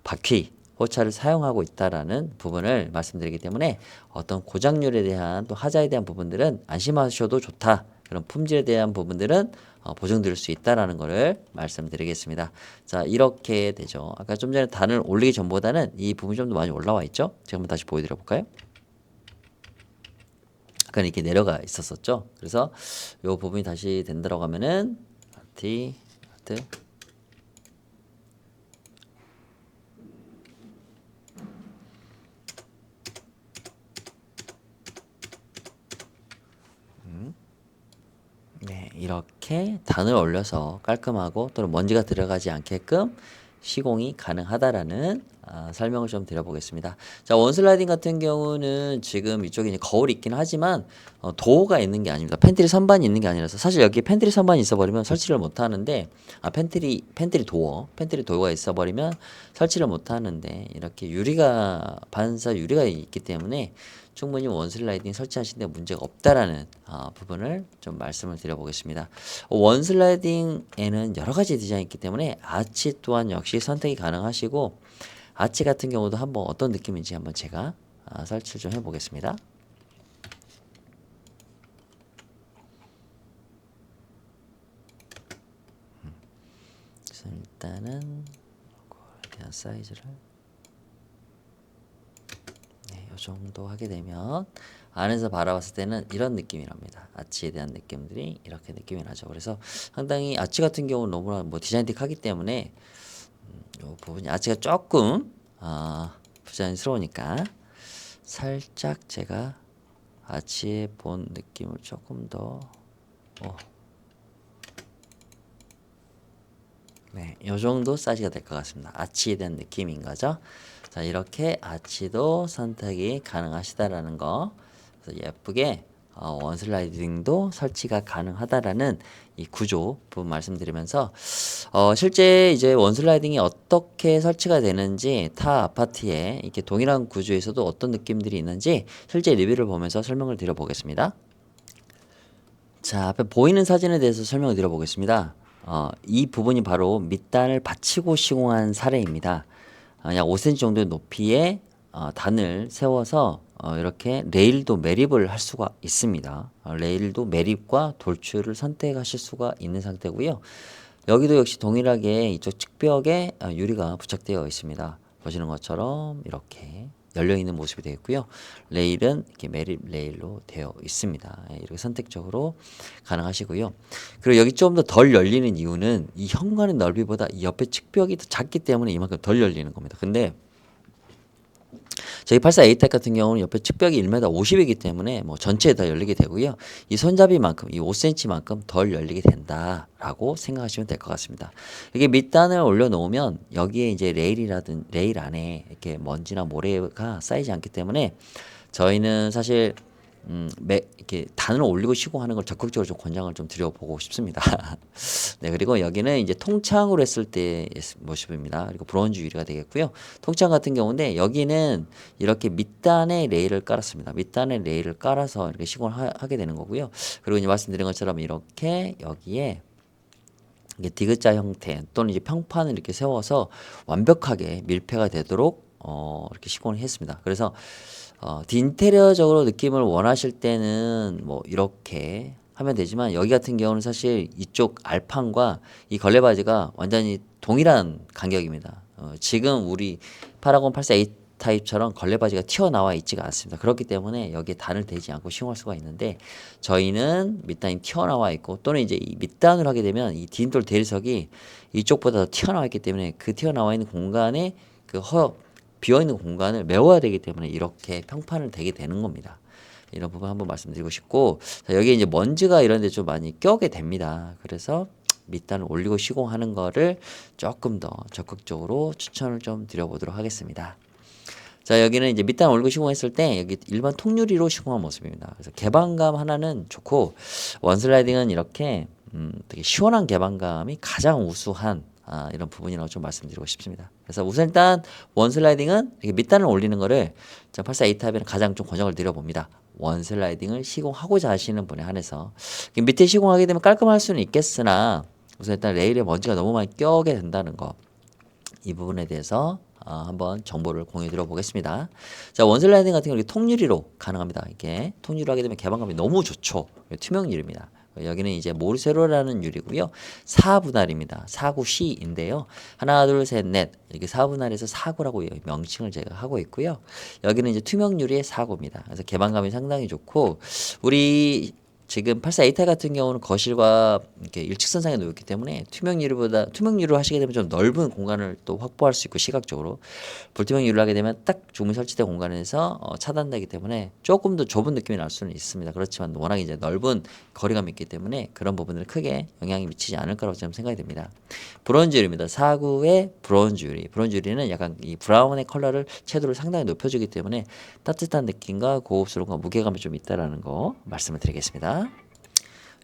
바퀴 호차를 사용하고 있다라는 부분을 말씀드리기 때문에 어떤 고장률에 대한 또 하자에 대한 부분들은 안심하셔도 좋다. 그런 품질에 대한 부분들은 보증드릴 수 있다라는 것을 말씀드리겠습니다. 자, 이렇게 되죠. 아까 좀 전에 단을 올리기 전보다는 이 부분이 좀 더 많이 올라와 있죠. 제가 한번 다시 보여드려 볼까요? 아까 이렇게 내려가 있었었죠. 그래서 이 부분이 다시 된다고 하면은 T, 네, 이렇게 단을 올려서 깔끔하고 또는 먼지가 들어가지 않게끔 시공이 가능하다라는 설명을 좀 드려보겠습니다. 자, 원슬라이딩 같은 경우는 지금 이쪽에 이제 거울이 있긴 하지만 도어가 있는 게 아닙니다. 팬트리 선반이 있는 게 아니라서 사실 여기 팬트리 선반이 있어버리면 설치를 못 하는데 팬트리 도어가 있어버리면 설치를 못 하는데 이렇게 반사 유리가 있기 때문에 충분히 원슬라이딩 설치하시는데 문제가 없다라는 부분을 좀 말씀을 드려보겠습니다. 원슬라이딩에는 여러 가지 디자인이 있기 때문에 아치 또한 역시 선택이 가능하시고 아치 같은 경우도 한번 어떤 느낌인지 한번 제가 설치를 좀 해보겠습니다. 그래서 일단은 이거에 대한 사이즈를 이 정도 하게 되면 안에서 바라봤을 때는 이런 느낌이 납니다. 아치에 대한 느낌들이 이렇게 느낌이 나죠. 그래서 상당히 아치 같은 경우는 너무나 뭐 디자인틱하기 때문에 이 부분이 아치가 조금 부자연스러우니까 살짝 제가 아치에 본 느낌을 조금 더 네, 이 정도 사이즈가 될 것 같습니다. 아치에 대한 느낌인 거죠. 자, 이렇게 아치도 선택이 가능하시다라는 거. 그래서 예쁘게 원슬라이딩도 설치가 가능하다라는 이 구조 부분 말씀드리면서 실제 이제 원슬라이딩이 어떻게 설치가 되는지 타 아파트에 이렇게 동일한 구조에서도 어떤 느낌들이 있는지 실제 리뷰를 보면서 설명을 드려보겠습니다. 자, 앞에 보이는 사진에 대해서 설명을 드려보겠습니다. 이 부분이 바로 밑단을 받치고 시공한 사례입니다. 약 5cm 정도의 높이의 단을 세워서 이렇게 레일도 매립을 할 수가 있습니다. 레일도 매립과 돌출을 선택하실 수가 있는 상태고요. 여기도 역시 동일하게 이쪽 측벽에 유리가 부착되어 있습니다. 보시는 것처럼 이렇게 열려 있는 모습이 되어 있고요. 레일은 이렇게 매립 레일로 되어 있습니다. 이렇게 선택적으로 가능하시고요. 그리고 여기 좀 더 덜 열리는 이유는 이 현관의 넓이보다 이 옆에 측벽이 더 작기 때문에 이만큼 덜 열리는 겁니다. 근데 저희 84 A 타입 같은 경우는 옆에 측벽이 1m 50이기 때문에 뭐 전체에 다 열리게 되고요. 이 손잡이만큼 이 5cm만큼 덜 열리게 된다라고 생각하시면 될 것 같습니다. 이게 밑단을 올려놓으면 여기에 이제 레일 안에 이렇게 먼지나 모래가 쌓이지 않기 때문에 저희는 사실 이렇게 단을 올리고 시공하는 걸 적극적으로 좀 권장을 좀 드려보고 싶습니다. 네, 그리고 여기는 이제 통창으로 했을 때 모습입니다. 그리고 브론즈 유리가 되겠고요. 통창 같은 경우인데 여기는 이렇게 밑단에 레일을 깔았습니다. 밑단에 레일을 깔아서 이렇게 시공을 하게 되는 거고요. 그리고 이제 말씀드린 것처럼 이렇게 여기에 이게 디귿자 형태 또는 이제 평판을 이렇게 세워서 완벽하게 밀폐가 되도록 이렇게 시공을 했습니다. 그래서 인테리어적으로 느낌을 원하실 때는 뭐 이렇게 하면 되지만 여기 같은 경우는 사실 이쪽 알판과 이 걸레바지가 완전히 동일한 간격입니다. 지금 우리 파라곤 84A 타입처럼 걸레바지가 튀어나와 있지가 않습니다. 그렇기 때문에 여기에 단을 대지 않고 시공할 수가 있는데 저희는 밑단이 튀어나와 있고 또는 이제 이 밑단을 하게 되면 이 디인돌 대리석이 이쪽보다 더 튀어나와 있기 때문에 그 튀어나와 있는 공간에 그 비어있는 공간을 메워야 되기 때문에 이렇게 평판을 대게 되는 겁니다. 이런 부분 한번 말씀드리고 싶고, 자, 여기 이제 먼지가 이런 데 좀 많이 껴게 됩니다. 그래서 밑단을 올리고 시공하는 거를 조금 더 적극적으로 추천을 좀 드려보도록 하겠습니다. 자, 여기는 이제 밑단 올리고 시공했을 때 여기 일반 통유리로 시공한 모습입니다. 그래서 개방감 하나는 좋고, 원슬라이딩은 이렇게 되게 시원한 개방감이 가장 우수한 이런 부분이라고 좀 말씀드리고 싶습니다. 그래서 우선 일단 원슬라이딩은 이렇게 밑단을 올리는 거를 84A탑에는 가장 좀 권장을 드려봅니다. 원슬라이딩을 시공하고자 하시는 분에 한해서 밑에 시공하게 되면 깔끔할 수는 있겠으나 우선 일단 레일에 먼지가 너무 많이 껴게 된다는 거, 이 부분에 대해서 한번 정보를 공유 드려 보겠습니다. 자, 원슬라이딩 같은 경우는 통유리로 가능합니다. 이렇게 통유리로 하게 되면 개방감이 너무 좋죠. 투명 유리입니다. 여기는 이제 모르세로라는 유리고요. 4분할입니다. 4구C인데요. 하나, 둘, 셋, 넷. 이렇게 4분할에서 4구라고 명칭을 제가 하고 있고요. 여기는 이제 투명 유리의 4구입니다. 그래서 개방감이 상당히 좋고, 우리 지금 84A 같은 경우는 거실과 이렇게 일직선상에 놓였기 때문에 투명 유리로 하시게 되면 좀 넓은 공간을 또 확보할 수 있고, 시각적으로 불투명 유리를 하게 되면 딱 주문 설치된 공간에서 차단되기 때문에 조금 더 좁은 느낌이 날 수는 있습니다. 그렇지만 워낙 이제 넓은 거리감이 있기 때문에 그런 부분들은 크게 영향이 미치지 않을 거라고 저는 생각이 됩니다. 브론즈 유리입니다. 4구의 브론즈 유리. 브론즈 유리는 약간 이 브라운의 컬러를 채도를 상당히 높여주기 때문에 따뜻한 느낌과 고급스러움과 무게감이 좀 있다라는 거 말씀을 드리겠습니다.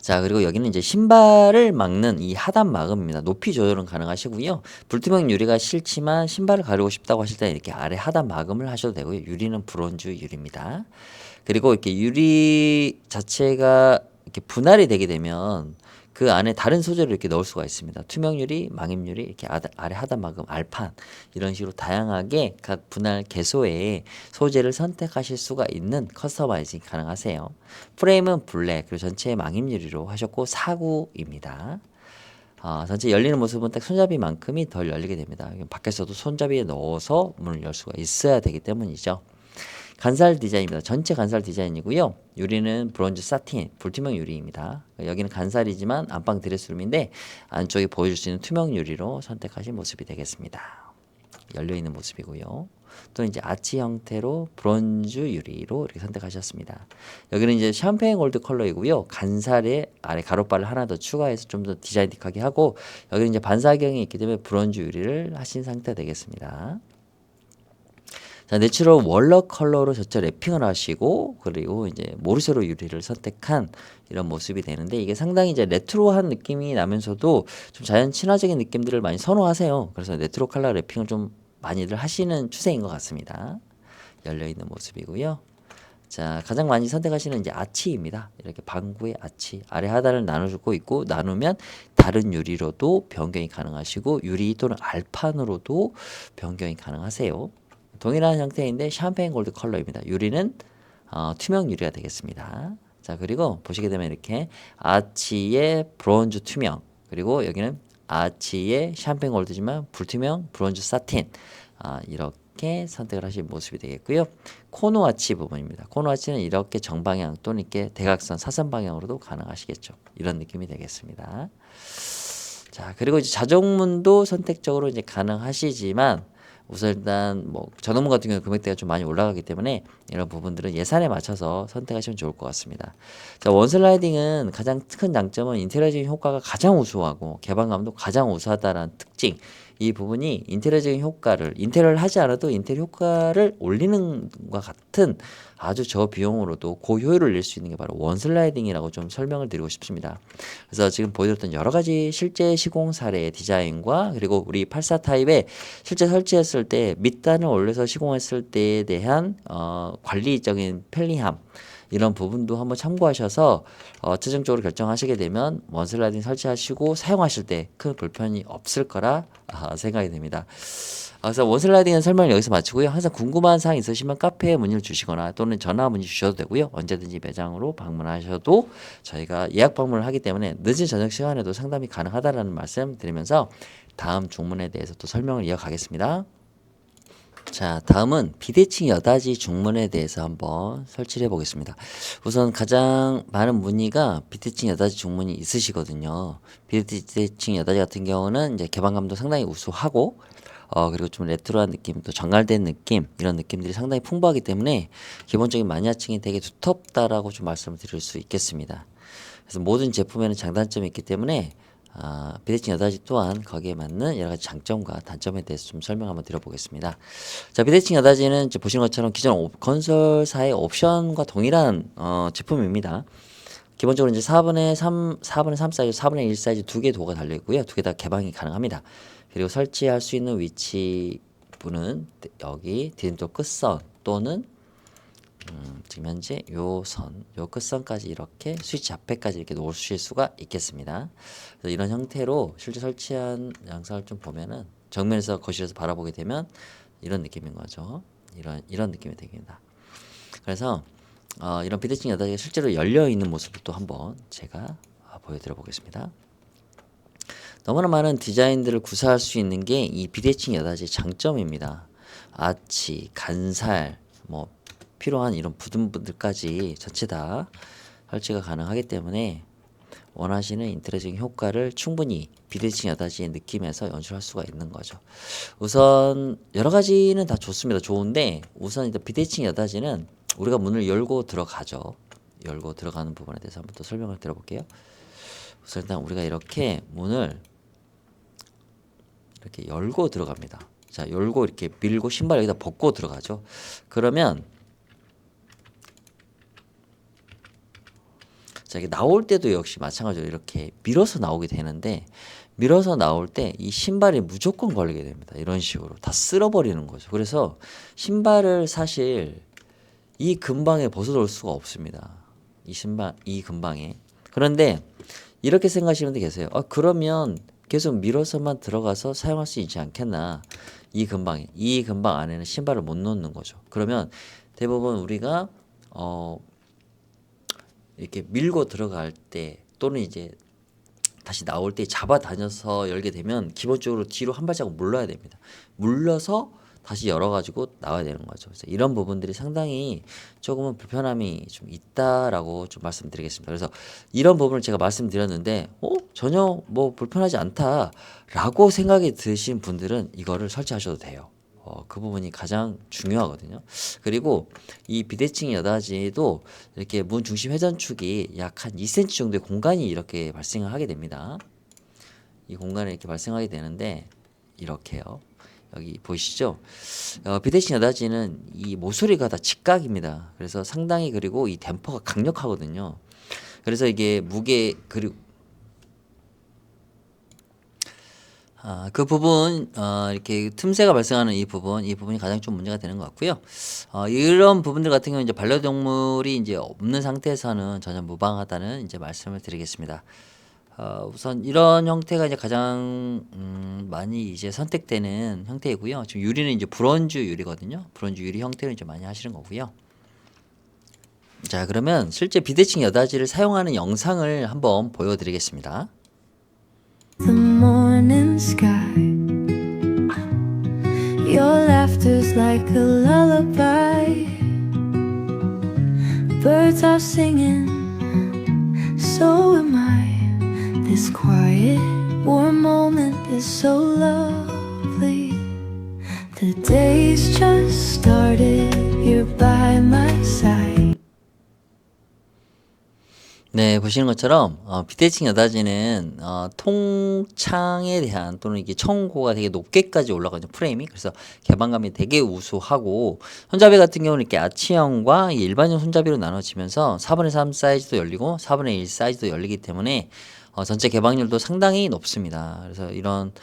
자, 그리고 여기는 이제 신발을 막는 이 하단 마감입니다. 높이 조절은 가능하시고요. 불투명 유리가 싫지만 신발을 가리고 싶다고 하실 때는 이렇게 아래 하단 마감을 하셔도 되고요. 유리는 브론즈 유리입니다. 그리고 이렇게 유리 자체가 이렇게 분할이 되게 되면 그 안에 다른 소재를 이렇게 넣을 수가 있습니다. 투명 유리, 망임 유리, 이렇게 아래 하단 마감, 알판 이런 식으로 다양하게 각 분할 개소의 소재를 선택하실 수가 있는 커스터마이징 가능하세요. 프레임은 블랙, 그리고 전체 망임 유리로 하셨고 4구입니다. 전체 열리는 모습은 딱 손잡이만큼이 덜 열리게 됩니다. 밖에서도 손잡이에 넣어서 문을 열 수가 있어야 되기 때문이죠. 간살 디자인입니다. 전체 간살 디자인이고요. 유리는 브론즈 사틴, 불투명 유리입니다. 여기는 간살이지만 안방 드레스룸인데 안쪽에 보여줄 수 있는 투명 유리로 선택하신 모습이 되겠습니다. 열려있는 모습이고요. 또 이제 아치 형태로 브론즈 유리로 이렇게 선택하셨습니다. 여기는 이제 샴페인 골드 컬러이고요. 간살에 아래 가로바를 하나 더 추가해서 좀 더 디자인틱하게 하고, 여기는 이제 반사경이 있기 때문에 브론즈 유리를 하신 상태 되겠습니다. 자, 내추럴 월러 컬러로 전체 랩핑을 하시고, 그리고 이제 모르세로 유리를 선택한 이런 모습이 되는데, 이게 상당히 이제 레트로한 느낌이 나면서도 좀 자연 친화적인 느낌들을 많이 선호하세요. 그래서 레트로 컬러 랩핑을 좀 많이들 하시는 추세인 것 같습니다. 열려있는 모습이고요. 자, 가장 많이 선택하시는 이제 아치입니다. 이렇게 방구의 아치, 아래 하단을 나눠주고 있고, 나누면 다른 유리로도 변경이 가능하시고, 유리 또는 알판으로도 변경이 가능하세요. 동일한 형태인데 샴페인 골드 컬러입니다. 유리는 투명 유리가 되겠습니다. 자, 그리고 보시게 되면 이렇게 아치의 브론즈 투명, 그리고 여기는 아치의 샴페인 골드지만 불투명 브론즈 사틴, 이렇게 선택을 하신 모습이 되겠고요. 코너 아치 부분입니다. 코너 아치는 이렇게 정방향 또는 이렇게 대각선 사선 방향으로도 가능하시겠죠. 이런 느낌이 되겠습니다. 자, 그리고 이제 자정문도 선택적으로 이제 가능하시지만, 우선 일단 뭐 전원문 같은 경우는 금액대가 좀 많이 올라가기 때문에 이런 부분들은 예산에 맞춰서 선택하시면 좋을 것 같습니다. 자, 원슬라이딩은 가장 큰 장점은 인테리어적인 효과가 가장 우수하고 개방감도 가장 우수하다는 특징, 이 부분이 인테리어를 하지 않아도 인테리어 효과를 올리는 것과 같은 아주 저비용으로도 고효율을 낼 수 있는 게 바로 원슬라이딩이라고 좀 설명을 드리고 싶습니다. 그래서 지금 보여드렸던 여러 가지 실제 시공 사례의 디자인과, 그리고 우리 84 타입에 실제 설치했을 때 밑단을 올려서 시공했을 때에 대한 관리적인 편리함, 이런 부분도 한번 참고하셔서 최종적으로 결정하시게 되면 원슬라이딩 설치하시고 사용하실 때 큰 불편이 없을 거라 생각이 됩니다. 그래서 원슬라이딩은 설명을 여기서 마치고요. 항상 궁금한 사항 있으시면 카페에 문의를 주시거나 또는 전화 문의 주셔도 되고요. 언제든지 매장으로 방문하셔도 저희가 예약 방문을 하기 때문에 늦은 저녁 시간에도 상담이 가능하다라는 말씀 드리면서 다음 중문에 대해서 또 설명을 이어가겠습니다. 자, 다음은 비대칭 여닫이 중문에 대해서 한번 설치를 해보겠습니다. 우선 가장 많은 문의가 비대칭 여닫이 중문이 있으시거든요. 비대칭 여닫이 같은 경우는 이제 개방감도 상당히 우수하고, 그리고 좀 레트로한 느낌, 또 정갈된 느낌, 이런 느낌들이 상당히 풍부하기 때문에 기본적인 마니아층이 되게 두텁다라고 좀 말씀을 드릴 수 있겠습니다. 그래서 모든 제품에는 장단점이 있기 때문에 비대칭 여닫이 또한 거기에 맞는 여러 가지 장점과 단점에 대해서 좀 설명 한번 드려보겠습니다. 자, 비대칭 여닫이는 이제 보시는 것처럼 기존 건설사의 옵션과 동일한 제품입니다. 기본적으로 이제 4분의 3 사이즈, 4분의 1 사이즈 두 개 도어가 달려 있고요. 두 개 다 개방이 가능합니다. 그리고 설치할 수 있는 위치부는 여기 디딤돌 끝선 또는 지금 현재 요 선, 요 끝선까지 이렇게 스위치 앞에까지 이렇게 놓으실 수가 있겠습니다. 그래서 이런 형태로 실제 설치한 영상을 좀 보면은 정면에서 거실에서 바라보게 되면 이런 느낌인 거죠. 이런 느낌이 됩니다. 그래서 이런 비대칭 여닫이가 실제로 열려 있는 모습을 또 한번 제가 보여드려 보겠습니다. 너무나 많은 디자인들을 구사할 수 있는 게 이 비대칭 여닫이의 장점입니다. 아치, 간살, 뭐 필요한 이런 부분들까지 전체 다 설치가 가능하기 때문에 원하시는 인테리어적인 효과를 충분히 비대칭 여닫이의 느낌에서 연출할 수가 있는 거죠. 우선 여러 가지는 다 좋습니다. 좋은데 우선 일단 비대칭 여닫이는 우리가 문을 열고 들어가죠. 열고 들어가는 부분에 대해서 한번 또 설명을 드려볼게요. 우선 일단 우리가 이렇게 문을 이렇게 열고 들어갑니다. 자, 열고 이렇게 밀고 신발 여기다 벗고 들어가죠. 그러면 자, 이게 나올 때도 역시 마찬가지로 이렇게 밀어서 나오게 되는데 밀어서 나올 때 이 신발이 무조건 걸리게 됩니다. 이런 식으로 다 쓸어버리는 거죠. 그래서 신발을 사실 이 근방에 벗어놓을 수가 없습니다. 이 근방에. 그런데 이렇게 생각하시는 분 계세요. 그러면 계속 밀어서만 들어가서 사용할 수 있지 않겠나. 이 근방 안에는 신발을 못 놓는 거죠. 그러면 대부분 우리가 이렇게 밀고 들어갈 때 또는 이제 다시 나올 때 잡아다녀서 열게 되면 기본적으로 뒤로 한 발자국 물러야 됩니다. 물러서 다시 열어가지고 나와야 되는 거죠. 그래서 이런 부분들이 상당히 조금은 불편함이 좀 있다라고 좀 말씀드리겠습니다. 그래서 이런 부분을 제가 말씀드렸는데, 전혀 뭐 불편하지 않다라고 생각이 드신 분들은 이거를 설치하셔도 돼요. 그 부분이 가장 중요하거든요. 그리고 이 비대칭 여닫이도 이렇게 문 중심 회전축이 약 한 2cm 정도의 공간이 이렇게 발생을 하게 됩니다. 이 공간에 이렇게 발생하게 되는데 이렇게요. 여기 보이시죠? 비대칭 여닫이는 이 모서리가 다 직각입니다. 그래서 상당히 그리고 이 댐퍼가 강력하거든요. 그래서 이게 무게 그리고 그 부분 이렇게 틈새가 발생하는 이 부분이 가장 좀 문제가 되는 것 같고요. 이런 부분들 같은 경우는 이제 반려동물이 이제 없는 상태에서는 전혀 무방하다는 이제 말씀을 드리겠습니다. 우선 이런 형태가 이제 가장 많이 이제 선택되는 형태이고요. 지금 유리는 이제 브론즈 유리거든요. 브론즈 유리 형태로 이제 많이 하시는 거고요. 자, 그러면 실제 비대칭 여닫이를 사용하는 영상을 한번 보여드리겠습니다. The morning sky, your laughter's like a lullaby. Birds are singing, so am I. This quiet, warm moment is so lovely. The day's just started, you're by my side. 네, 보시는 것처럼 비대칭 여닫이는 통창에 대한 또는 이게 청고가 되게 높게까지 올라가는 프레임이, 그래서 개방감이 되게 우수하고, 손잡이 같은 경우는 이렇게 아치형과 일반형 손잡이로 나눠지면서 4분의 3 사이즈도 열리고 4분의 1 사이즈도 열리기 때문에 전체 개방률도 상당히 높습니다. 그래서 이런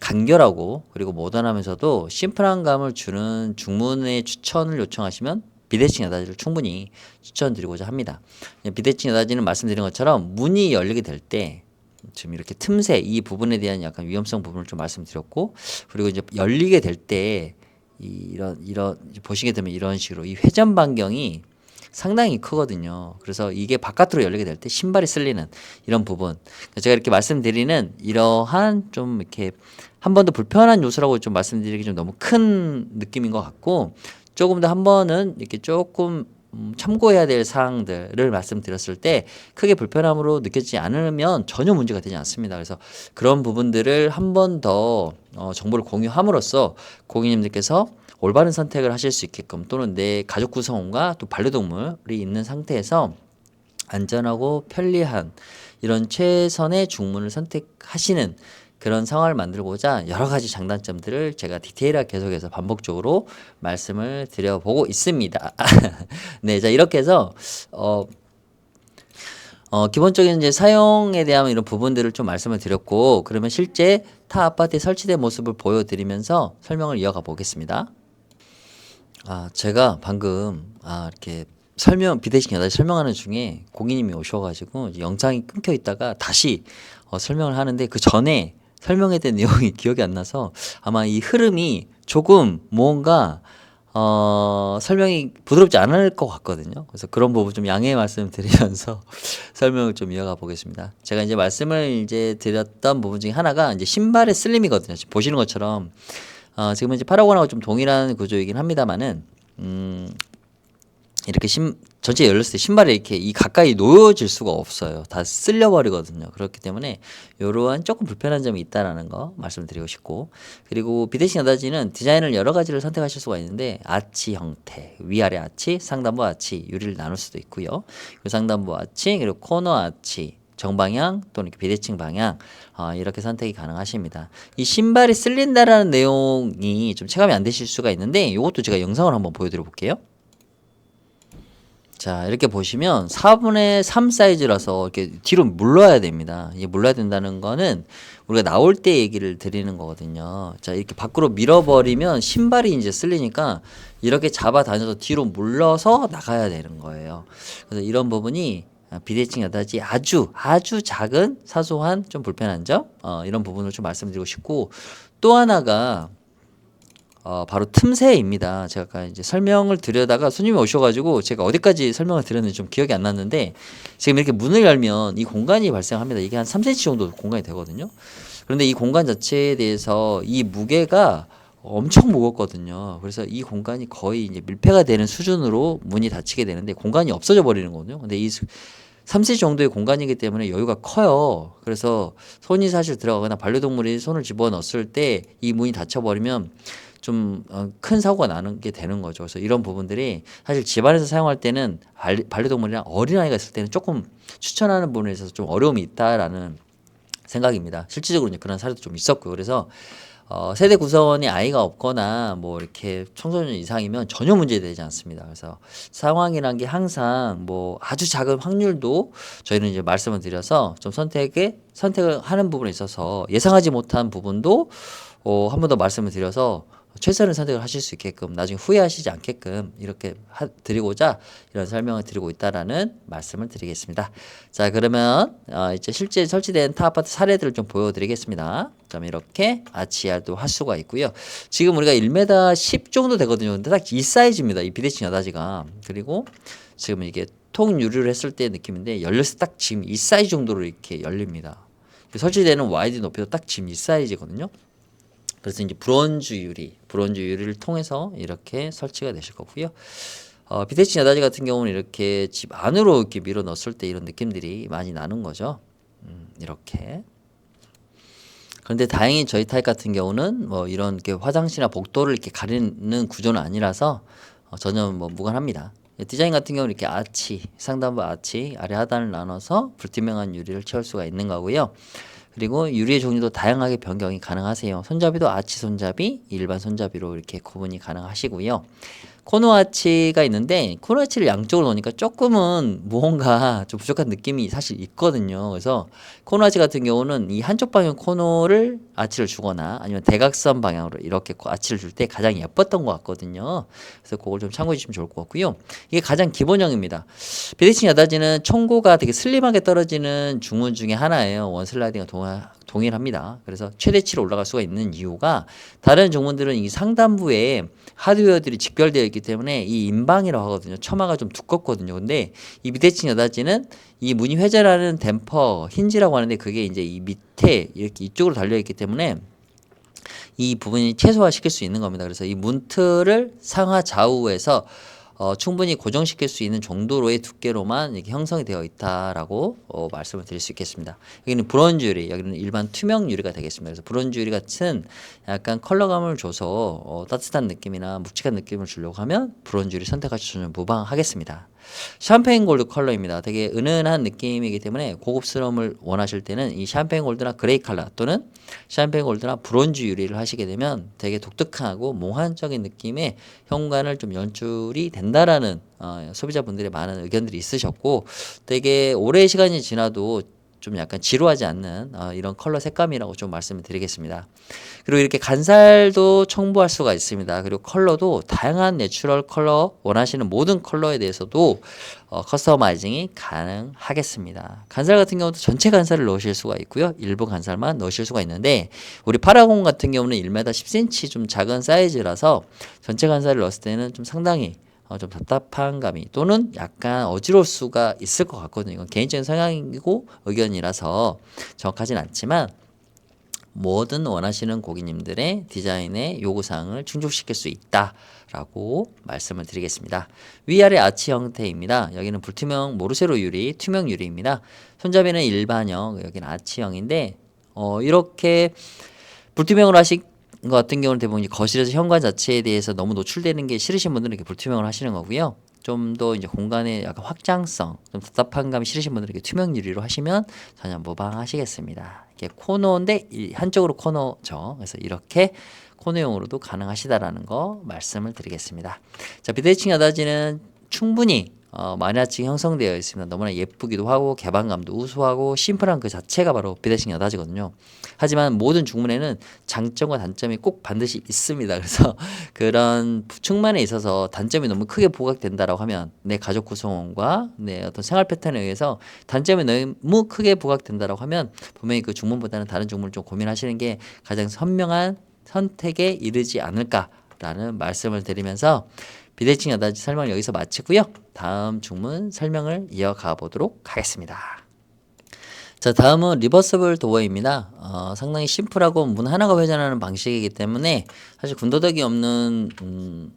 간결하고 그리고 모던하면서도 심플한 감을 주는 중문의 추천을 요청하시면 비대칭 여닫이를 충분히 추천드리고자 합니다. 비대칭 여닫이는 말씀드린 것처럼 문이 열리게 될 때 지금 이렇게 틈새 이 부분에 대한 약간 위험성 부분을 좀 말씀드렸고, 그리고 이제 열리게 될 때 이런 보시게 되면 이런 식으로 이 회전 반경이 상당히 크거든요. 그래서 이게 바깥으로 열리게 될 때 신발이 쓸리는 이런 부분, 제가 이렇게 말씀드리는 이러한 좀 이렇게 한 번 더 불편한 요소라고 좀 말씀드리기 좀 너무 큰 느낌인 것 같고, 조금 더 한 번은 이렇게 조금 참고해야 될 사항들을 말씀드렸을 때 크게 불편함으로 느껴지지 않으면 전혀 문제가 되지 않습니다. 그래서 그런 부분들을 한 번 더 정보를 공유함으로써 고객님들께서 올바른 선택을 하실 수 있게끔 또는 내 가족 구성원과 또 반려동물이 있는 상태에서 안전하고 편리한 이런 최선의 중문을 선택하시는 그런 상황을 만들고자 여러 가지 장단점들을 제가 디테일하게 계속해서 반복적으로 말씀을 드려보고 있습니다. 네, 자 이렇게 해서 기본적인 이제 사용에 대한 이런 부분들을 좀 말씀을 드렸고, 그러면 실제 타 아파트에 설치된 모습을 보여드리면서 설명을 이어가 보겠습니다. 제가 방금 이렇게 비대칭 여다지 설명하는 중에 고객님이 오셔가지고 이제 영상이 끊겨 있다가 다시 설명을 하는데 그 전에 설명에 대한 내용이 기억이 안 나서 아마 이 흐름이 조금 뭔가 설명이 부드럽지 않을 것 같거든요. 그래서 그런 부분 좀 양해의 말씀 드리면서 설명을 좀 이어가 보겠습니다. 제가 이제 말씀을 이제 드렸던 부분 중에 하나가 이제 신발의 슬림이거든요. 지금 보시는 것처럼 지금 이제 파라곤하고 좀 동일한 구조이긴 합니다만은 이렇게 전체 열렸을 때 신발이 이렇게 이 가까이 놓여질 수가 없어요. 다 쓸려 버리거든요. 그렇기 때문에 이러한 조금 불편한 점이 있다라는 거 말씀드리고 싶고, 그리고 비대칭 여다지는 디자인을 여러 가지를 선택하실 수가 있는데 아치 형태, 위아래 아치, 상단부 아치, 유리를 나눌 수도 있고요. 그리고 상단부 아치, 그리고 코너 아치, 정방향 또는 이렇게 비대칭 방향 이렇게 선택이 가능하십니다. 이 신발이 쓸린다라는 내용이 좀 체감이 안 되실 수가 있는데 이것도 제가 영상을 한번 보여드려 볼게요. 자, 이렇게 보시면 4분의 3 사이즈라서 이렇게 뒤로 물러야 됩니다. 이게 물러야 된다는 거는 우리가 나올 때 얘기를 드리는 거거든요. 자, 이렇게 밖으로 밀어버리면 신발이 이제 쓸리니까 이렇게 잡아 다녀서 뒤로 물러서 나가야 되는 거예요. 그래서 이런 부분이 비대칭 여다지 아주 작은 사소한 좀 불편한 점 이런 부분을 좀 말씀드리고 싶고, 또 하나가 바로 틈새입니다. 제가 아까 이제 설명을 드려다가 손님이 오셔가지고 제가 어디까지 설명을 드렸는지 좀 기억이 안 났는데, 지금 이렇게 문을 열면 이 공간이 발생합니다. 이게 한 3cm 정도 공간이 되거든요. 그런데 이 공간 자체에 대해서 이 무게가 엄청 무겁거든요. 그래서 이 공간이 거의 이제 밀폐가 되는 수준으로 문이 닫히게 되는데 공간이 없어져 버리는 거거든요. 근데 이 3cm 정도의 공간이기 때문에 여유가 커요. 그래서 손이 사실 들어가거나 반려동물이 손을 집어넣었을 때 이 문이 닫혀버리면 좀 큰 사고가 나는 게 되는 거죠. 그래서 이런 부분들이 사실 집안에서 사용할 때는 반려동물이랑 어린아이가 있을 때는 조금 추천하는 부분에 있어서 좀 어려움이 있다라는 생각입니다. 실질적으로 이제 그런 사례도 좀 있었고요. 그래서 세대 구성원이 아이가 없거나 뭐 이렇게 청소년 이상이면 전혀 문제되지 않습니다. 그래서 상황이란 게 항상 뭐 아주 작은 확률도 저희는 이제 말씀을 드려서 좀 선택을 하는 부분에 있어서 예상하지 못한 부분도 한 번 더 말씀을 드려서 최선의 선택을 하실 수 있게끔 나중에 후회하시지 않게끔 이렇게 드리고자 이런 설명을 드리고 있다라는 말씀을 드리겠습니다. 자, 그러면 이제 실제 설치된 타 아파트 사례들을 좀 보여드리겠습니다. 그럼 이렇게 아치야도 할 수가 있고요. 지금 우리가 1m 10 정도 되거든요. 근데 딱 이 사이즈입니다. 이 비대칭 여다지가. 그리고 지금 이게 통 유리를 했을 때의 느낌인데 열렸을 때 딱 지금 이 사이즈 정도로 이렇게 열립니다. 설치되는 와이드 높이도 딱 지금 이 사이즈거든요. 그래서 이제 브론즈 유리를 통해서 이렇게 설치가 되실 거고요. 비대칭 여다지 같은 경우는 이렇게 집 안으로 이렇게 밀어 넣었을 때 이런 느낌들이 많이 나는 거죠. 이렇게. 그런데 다행히 저희 타입 같은 경우는 뭐 이런 이렇게 화장실이나 복도를 이렇게 가리는 구조는 아니라서 전혀 뭐 무관합니다. 디자인 같은 경우는 이렇게 아치, 상단부 아치, 아래 하단을 나눠서 불투명한 유리를 채울 수가 있는 거고요. 그리고 유리의 종류도 다양하게 변경이 가능하세요. 손잡이도 아치 손잡이, 일반 손잡이로 이렇게 구분이 가능하시고요. 코너 아치가 있는데 코너 아치를 양쪽으로 놓으니까 조금은 무언가 좀 부족한 느낌이 사실 있거든요. 그래서 코너 아치 같은 경우는 이 한쪽 방향 코너를 아치를 주거나 아니면 대각선 방향으로 이렇게 아치를 줄 때 가장 예뻤던 것 같거든요. 그래서 그걸 좀 참고해 주시면 좋을 것 같고요. 이게 가장 기본형입니다. 비대칭 여다지는 총고가 되게 슬림하게 떨어지는 중문 중에 하나예요. 원슬라이딩과 동일합니다. 그래서 최대치로 올라갈 수가 있는 이유가 다른 종문들은 이 상단부에 하드웨어들이 직결되어 있기 때문에 이 인방이라고 하거든요. 처마가 좀 두껍거든요. 근데 이 비대칭 여다지는 이 무늬 회전하는 댐퍼 힌지라고 하는데 그게 이제 이 밑에 이렇게 이쪽으로 달려 있기 때문에 이 부분이 최소화 시킬 수 있는 겁니다. 그래서 이 문틀을 상하 좌우에서 충분히 고정시킬 수 있는 정도로의 두께로만 이렇게 형성이 되어 있다라고 말씀을 드릴 수 있겠습니다. 여기는 브론즈 유리, 여기는 일반 투명 유리가 되겠습니다. 그래서 브론즈 유리 같은 약간 컬러감을 줘서 따뜻한 느낌이나 묵직한 느낌을 주려고 하면 브론즈 유리 선택하셔도 무방하겠습니다. 샴페인 골드 컬러입니다. 되게 은은한 느낌이기 때문에 고급스러움을 원하실 때는 이 샴페인 골드나 그레이 컬러 또는 샴페인 골드나 브론즈 유리를 하시게 되면 되게 독특하고 몽환적인 느낌의 현관을 좀 연출이 된다라는 소비자분들의 많은 의견들이 있으셨고, 되게 오래 시간이 지나도 좀 약간 지루하지 않는 이런 컬러 색감이라고 좀 말씀을 드리겠습니다. 그리고 이렇게 간살도 첨부할 수가 있습니다. 그리고 컬러도 다양한 내추럴 컬러 원하시는 모든 컬러에 대해서도 커스터마이징이 가능하겠습니다. 간살 같은 경우도 전체 간살을 넣으실 수가 있고요. 일부 간살만 넣으실 수가 있는데, 우리 파라곤 같은 경우는 1m 10cm 좀 작은 사이즈라서 전체 간살을 넣었을 때는 좀 상당히 좀 답답한 감이 또는 약간 어지러울 수가 있을 것 같거든요. 이건 개인적인 성향이고 의견이라서 정확하진 않지만 뭐든 원하시는 고객님들의 디자인의 요구사항을 충족시킬 수 있다라고 말씀을 드리겠습니다. 위아래 아치 형태입니다. 여기는 불투명 모르세로 유리, 투명 유리입니다. 손잡이는 일반형, 여기는 아치형인데 이렇게 불투명으로 하신 것 같은 경우는 대부분 거실에서 현관 자체에 대해서 너무 노출되는 게 싫으신 분들은 이렇게 불투명을 하시는 거고요. 좀 더 이제 공간의 약간 확장성, 좀 답답한 감이 싫으신 분들은 이렇게 투명 유리로 하시면 전혀 무방하시겠습니다. 이게 코너인데 한쪽으로 코너죠. 그래서 이렇게 코너용으로도 가능하시다라는 거 말씀을 드리겠습니다. 자, 비대칭 여닫이는 충분히 마냐층이 형성되어 있습니다. 너무나 예쁘기도 하고 개방감도 우수하고 심플한 그 자체가 바로 비대칭 여닫이거든요. 하지만 모든 중문에는 장점과 단점이 꼭 반드시 있습니다. 그래서 그런 충만에 있어서 단점이 너무 크게 부각된다라고 하면 내 가족 구성원과 내 어떤 생활 패턴에 의해서 단점이 너무 크게 부각된다라고 하면 분명히 그 중문보다는 다른 중문을 좀 고민하시는 게 가장 선명한 선택에 이르지 않을까라는 말씀을 드리면서 비대칭 여닫이 설명을 여기서 마치고요. 다음 중문 설명을 이어가 보도록 하겠습니다. 자, 다음은 리버서블 도어입니다. 상당히 심플하고 문 하나가 회전하는 방식이기 때문에 사실 군더더기 없는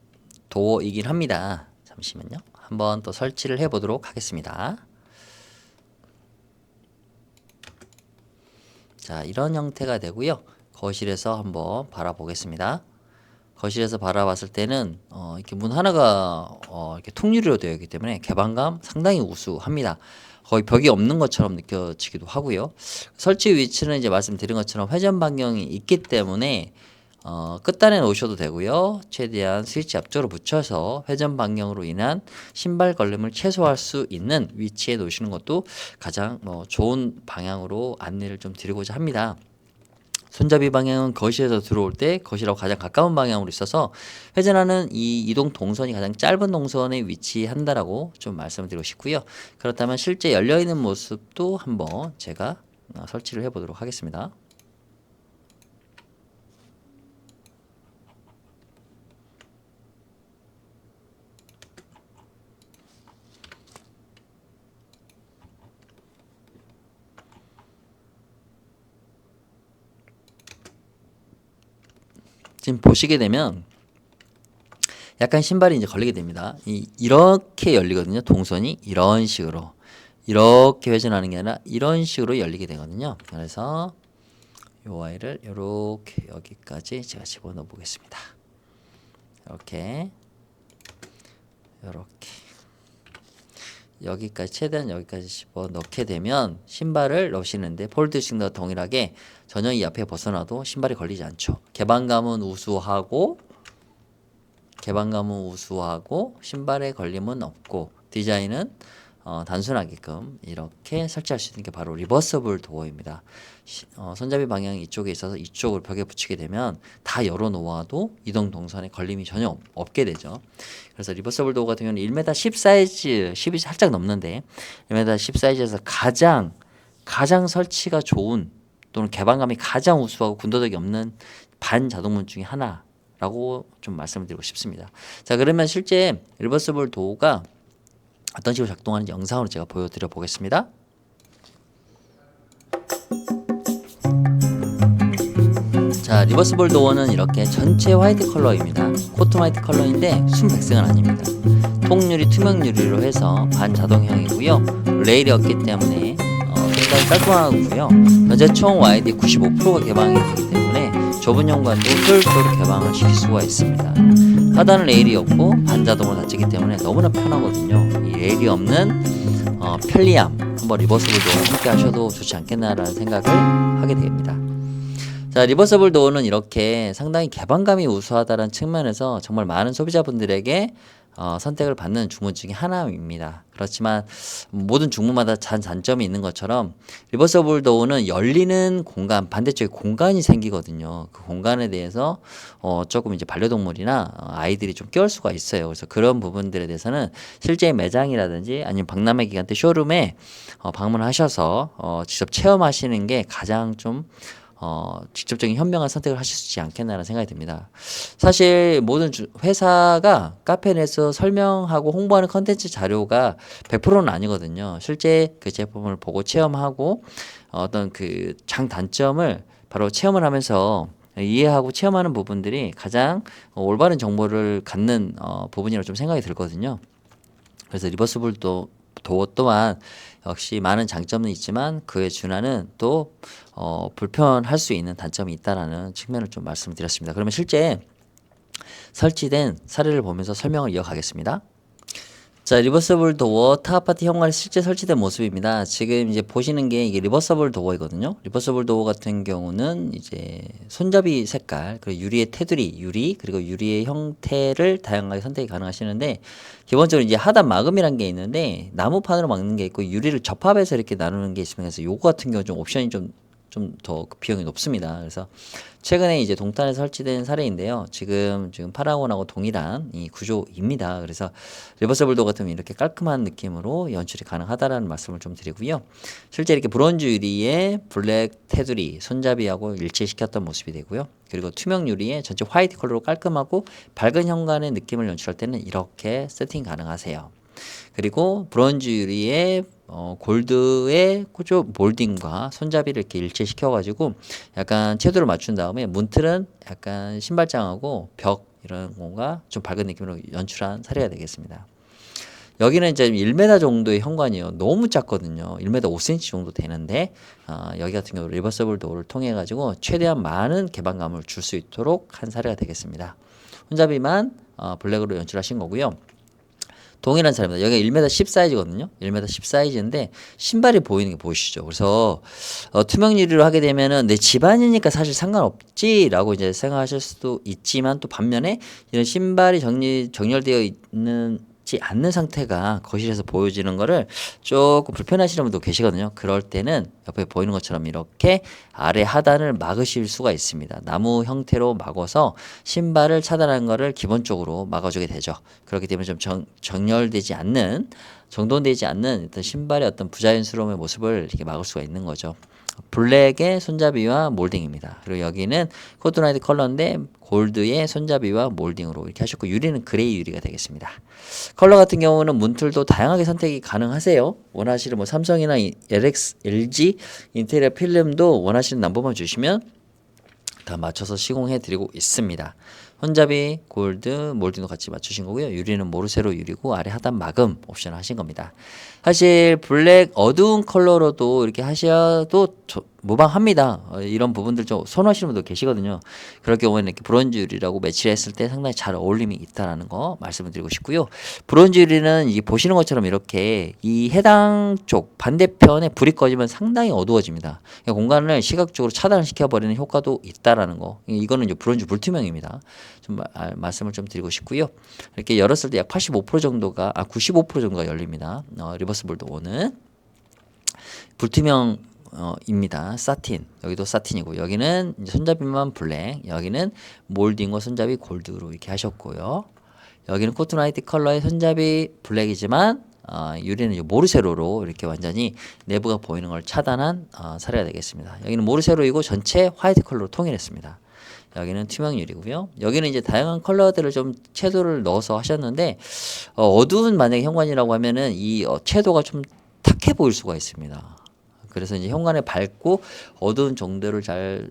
도어이긴 합니다. 잠시만요. 한번 또 설치를 해 보도록 하겠습니다. 자, 이런 형태가 되고요. 거실에서 한번 바라보겠습니다. 거실에서 바라봤을 때는 이렇게 문 하나가 이렇게 통유리로 되어 있기 때문에 개방감 상당히 우수합니다. 거의 벽이 없는 것처럼 느껴지기도 하고요. 설치 위치는 이제 말씀드린 것처럼 회전 반경이 있기 때문에 끝단에 놓으셔도 되고요. 최대한 스위치 앞쪽으로 붙여서 회전 반경으로 인한 신발 걸림을 최소화할 수 있는 위치에 놓으시는 것도 가장 좋은 방향으로 안내를 좀 드리고자 합니다. 손잡이 방향은 거실에서 들어올 때 거실하고 가장 가까운 방향으로 있어서 회전하는 이 이동 동선이 가장 짧은 동선에 위치한다라고 좀 말씀을 드리고 싶고요. 그렇다면 실제 열려있는 모습도 한번 제가 설치를 해보도록 하겠습니다. 지금 보시게 되면 약간 신발이 이제 걸리게 됩니다. 이렇게 열리거든요. 동선이 이런 식으로 이렇게 회전하는 게 아니라 이런 식으로 열리게 되거든요. 그래서 이 와이를 이렇게 여기까지 제가 집어넣어 보겠습니다. 이렇게 여기까지 최대한 여기까지 집어넣게 되면 신발을 넣으시는데 폴드식과 동일하게 전혀 이 앞에 벗어나도 신발이 걸리지 않죠. 개방감은 우수하고 신발에 걸림은 없고 디자인은 단순하게끔 이렇게 설치할 수 있는 게 바로 리버서블 도어입니다. 손잡이 방향이 이쪽에 있어서 이쪽을 벽에 붙이게 되면 다 열어놓아도 이동 동선에 걸림이 전혀 없게 되죠. 그래서 리버서블 도어 같은 경우는 1m 10 사이즈, 10이 살짝 넘는데 1m 10 사이즈에서 가장 설치가 좋은 또는 개방감이 가장 우수하고 군더더기 없는 반자동문 중에 하나라고 좀 말씀을 드리고 싶습니다. 자, 그러면 실제 리버서블 도어가 어떤 식으로 작동하는지 영상으로 제가 보여드려 보겠습니다. 자, 자, 리버스블 도어는 이렇게 전체 화이트 컬러입니다. 코튼 화이트 컬러인데 순백색은 아닙니다. 통유리, 투명 유리로 해서 반자동형이고요. 레일이 없기 때문에 상당히 깔끔하고요. 현재 총 YD 95%가 개방이 되기 때문에 좁은 현관도 효율적으로 개방을 시킬 수가 있습니다. 하단은 레일이 없고 반자동으로 닫히기 때문에 너무나 편하거든요. 이 레일이 없는 편리함, 한번 리버스블 도어 함께 하셔도 좋지 않겠나라는 생각을 하게 됩니다. 자, 리버서블 도어는 이렇게 상당히 개방감이 우수하다는 측면에서 정말 많은 소비자분들에게 선택을 받는 중문 중에 하나입니다. 그렇지만 모든 중문마다 단점이 있는 것처럼 리버서블 도어는 열리는 공간, 반대쪽에 공간이 생기거든요. 그 공간에 대해서 조금 이제 반려동물이나 아이들이 좀 껴올 수가 있어요. 그래서 그런 부분들에 대해서는 실제 매장이라든지 아니면 박람회 기간 때 쇼룸에 방문하셔서 직접 체험하시는 게 가장 좀 직접적인 현명한 선택을 하실 수 있지 않겠나라는 생각이 듭니다. 사실 모든 회사가 카페 내에서 설명하고 홍보하는 컨텐츠 자료가 100%는 아니거든요. 실제 그 제품을 보고 체험하고 어떤 그 장단점을 바로 체험을 하면서 이해하고 체험하는 부분들이 가장 올바른 정보를 갖는 부분이라고 좀 생각이 들거든요. 그래서 리버스블 도어 또한 역시 많은 장점은 있지만 그에 준하는 또 불편할 수 있는 단점이 있다라는 측면을 좀 말씀드렸습니다. 그러면 실제 설치된 사례를 보면서 설명을 이어가겠습니다. 자, 리버서블 도어 타파티 현관에 실제 설치된 모습입니다. 지금 이제 보시는 게 이게 리버서블 도어이거든요. 리버서블 도어 같은 경우는 이제 손잡이 색깔, 그리고 유리의 테두리, 그리고 유리의 형태를 다양하게 선택이 가능하시는데 기본적으로 이제 하단 마금이란 게 있는데 나무판으로 막는 게 있고 유리를 접합해서 이렇게 나누는 게 있으면 그래서 요거 같은 경우 좀 옵션이 좀 더 비용이 높습니다. 그래서 최근에 이제 동탄에 설치된 사례인데요. 지금 파라곤하고 동일한 이 구조입니다. 그래서 리버서블 도어 같으면 이렇게 깔끔한 느낌으로 연출이 가능하다라는 말씀을 좀 드리고요. 실제 이렇게 브론즈 유리에 블랙 테두리, 손잡이하고 일치시켰던 모습이 되고요. 그리고 투명 유리에 전체 화이트 컬러로 깔끔하고 밝은 현관의 느낌을 연출할 때는 이렇게 세팅 가능하세요. 그리고 브론즈 유리에 골드의 코조 몰딩과 손잡이를 이렇게 일치시켜가지고 약간 채도를 맞춘 다음에 문틀은 약간 신발장하고 벽 이런 건가 좀 밝은 느낌으로 연출한 사례가 되겠습니다. 여기는 이제 1m 정도의 현관이에요. 너무 작거든요. 1m 5cm 정도 되는데 여기 같은 경우 리버서블 도어를 통해 가지고 최대한 많은 개방감을 줄 수 있도록 한 사례가 되겠습니다. 손잡이만 블랙으로 연출하신 거고요. 동일한 사람입니다. 여기가 1m 10 사이즈거든요. 1m 10 사이즈인데 신발이 보이는 게 보이시죠? 그래서 투명 유리로 하게 되면은 내 집안이니까 사실 상관없지라고 이제 생각하실 수도 있지만 또 반면에 이런 신발이 정렬되어 있지 않는 상태가 거실에서 보여지는 거를 조금 불편하시는 분도 계시거든요. 그럴 때는 옆에 보이는 것처럼 이렇게 아래 하단을 막으실 수가 있습니다. 나무 형태로 막아서 신발을 차단하는 거를 기본적으로 막아주게 되죠. 그렇기 때문에 좀 정렬되지 않는, 정돈되지 않는 어떤 신발의 어떤 부자연스러움의 모습을 이렇게 막을 수가 있는 거죠. 블랙의 손잡이와 몰딩입니다. 그리고 여기는 코트나이트 컬러인데 골드의 손잡이와 몰딩으로 이렇게 하셨고 유리는 그레이 유리가 되겠습니다. 컬러 같은 경우는 문틀도 다양하게 선택이 가능하세요. 원하시는 뭐 삼성이나 LG 인테리어 필름도 원하시는 넘버만 주시면 다 맞춰서 시공해 드리고 있습니다. 손잡이, 골드, 몰딩도 같이 맞추신 거고요. 유리는 모르세로 유리고 아래 하단 마금 옵션을 하신 겁니다. 사실 블랙 어두운 컬러로도 이렇게 하셔도 무방합니다. 이런 부분들 좀 선호하시는 분도 계시거든요. 그럴 경우에는 이렇게 브론즈 유리라고 매치를 했을 때 상당히 잘 어울림이 있다라는 거 말씀을 드리고 싶고요. 브론즈 유리는 이 보시는 것처럼 이렇게 이 해당 쪽 반대편에 불이 꺼지면 상당히 어두워집니다. 그러니까 공간을 시각적으로 차단시켜버리는 효과도 있다라는 거. 이거는 이제 브론즈 불투명입니다. 좀 말씀을 좀 드리고 싶고요. 이렇게 열었을 때 약 85% 정도가 95% 정도가 열립니다. 리버스블 도어는 불투명 입니다. 사틴. 여기도 사틴이고 여기는 이제 손잡이만 블랙. 여기는 몰딩과 손잡이 골드로 이렇게 하셨고요. 여기는 코튼 화이트 컬러의 손잡이 블랙이지만 유리는 모르세로로 이렇게 완전히 내부가 보이는 걸 차단한 사례가 되겠습니다. 여기는 모르세로이고 전체 화이트 컬러로 통일했습니다. 여기는 투명 유리고요. 여기는 이제 다양한 컬러들을 좀 채도를 넣어서 하셨는데 어두운 만약에 현관이라고 하면은 이 채도가 좀 탁해 보일 수가 있습니다. 그래서 이제 현관에 밝고 어두운 정도를 잘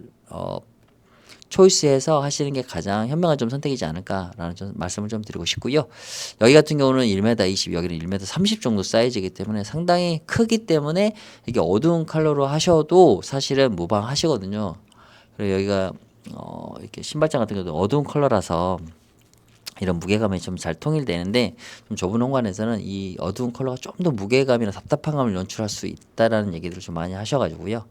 초이스해서 하시는 게 가장 현명한 좀 선택이지 않을까라는 좀 말씀을 좀 드리고 싶고요. 여기 같은 경우는 1m 20, 여기는 1m 30 정도 사이즈이기 때문에 상당히 크기 때문에 이게 어두운 컬러로 하셔도 사실은 무방하시거든요. 그리고 여기가 이렇게 신발장 같은 경우도 어두운 컬러라서 이런 무게감이 좀 잘 통일되는데 좀 좁은 공간에서는 이 어두운 컬러가 좀 더 무게감이나 답답한 감을 연출할 수 있다라는 얘기들을 좀 많이 하셔가지고요.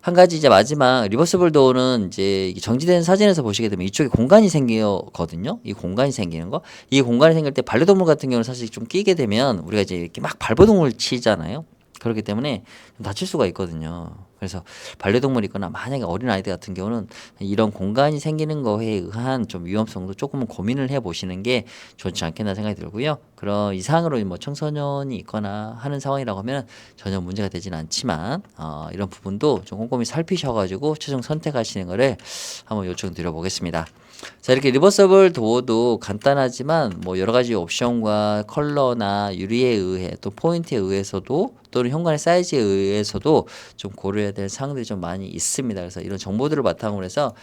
한 가지 이제 마지막 리버스블 도어는 이제 정지된 사진에서 보시게 되면 이쪽에 공간이 생기거든요. 이 공간이 생기는 거. 이 공간이 생길 때 반려동물 같은 경우는 사실 좀 끼게 되면 우리가 이제 이렇게 막 발버둥을 치잖아요. 그렇기 때문에 좀 다칠 수가 있거든요. 그래서 반려동물이 있거나 만약에 어린 아이들 같은 경우는 이런 공간이 생기는 거에 의한 좀 위험성도 조금은 고민을 해 보시는 게 좋지 않겠나 생각이 들고요. 그런 이상으로 뭐 청소년이 있거나 하는 상황이라고 하면 전혀 문제가 되지는 않지만 이런 부분도 좀 꼼꼼히 살피셔가지고 최종 선택하시는 거를 한번 요청드려 보겠습니다. 자, 이렇게 리버서블 도어도 간단하지만 뭐 여러 가지 옵션과 컬러나 유리에 의해 또 포인트에 의해서도 또는 현관의 사이즈에 의해서도 좀 고려해야 될 사항들이 좀 많이 있습니다. 그래서 이런 정보들을 바탕으로 해서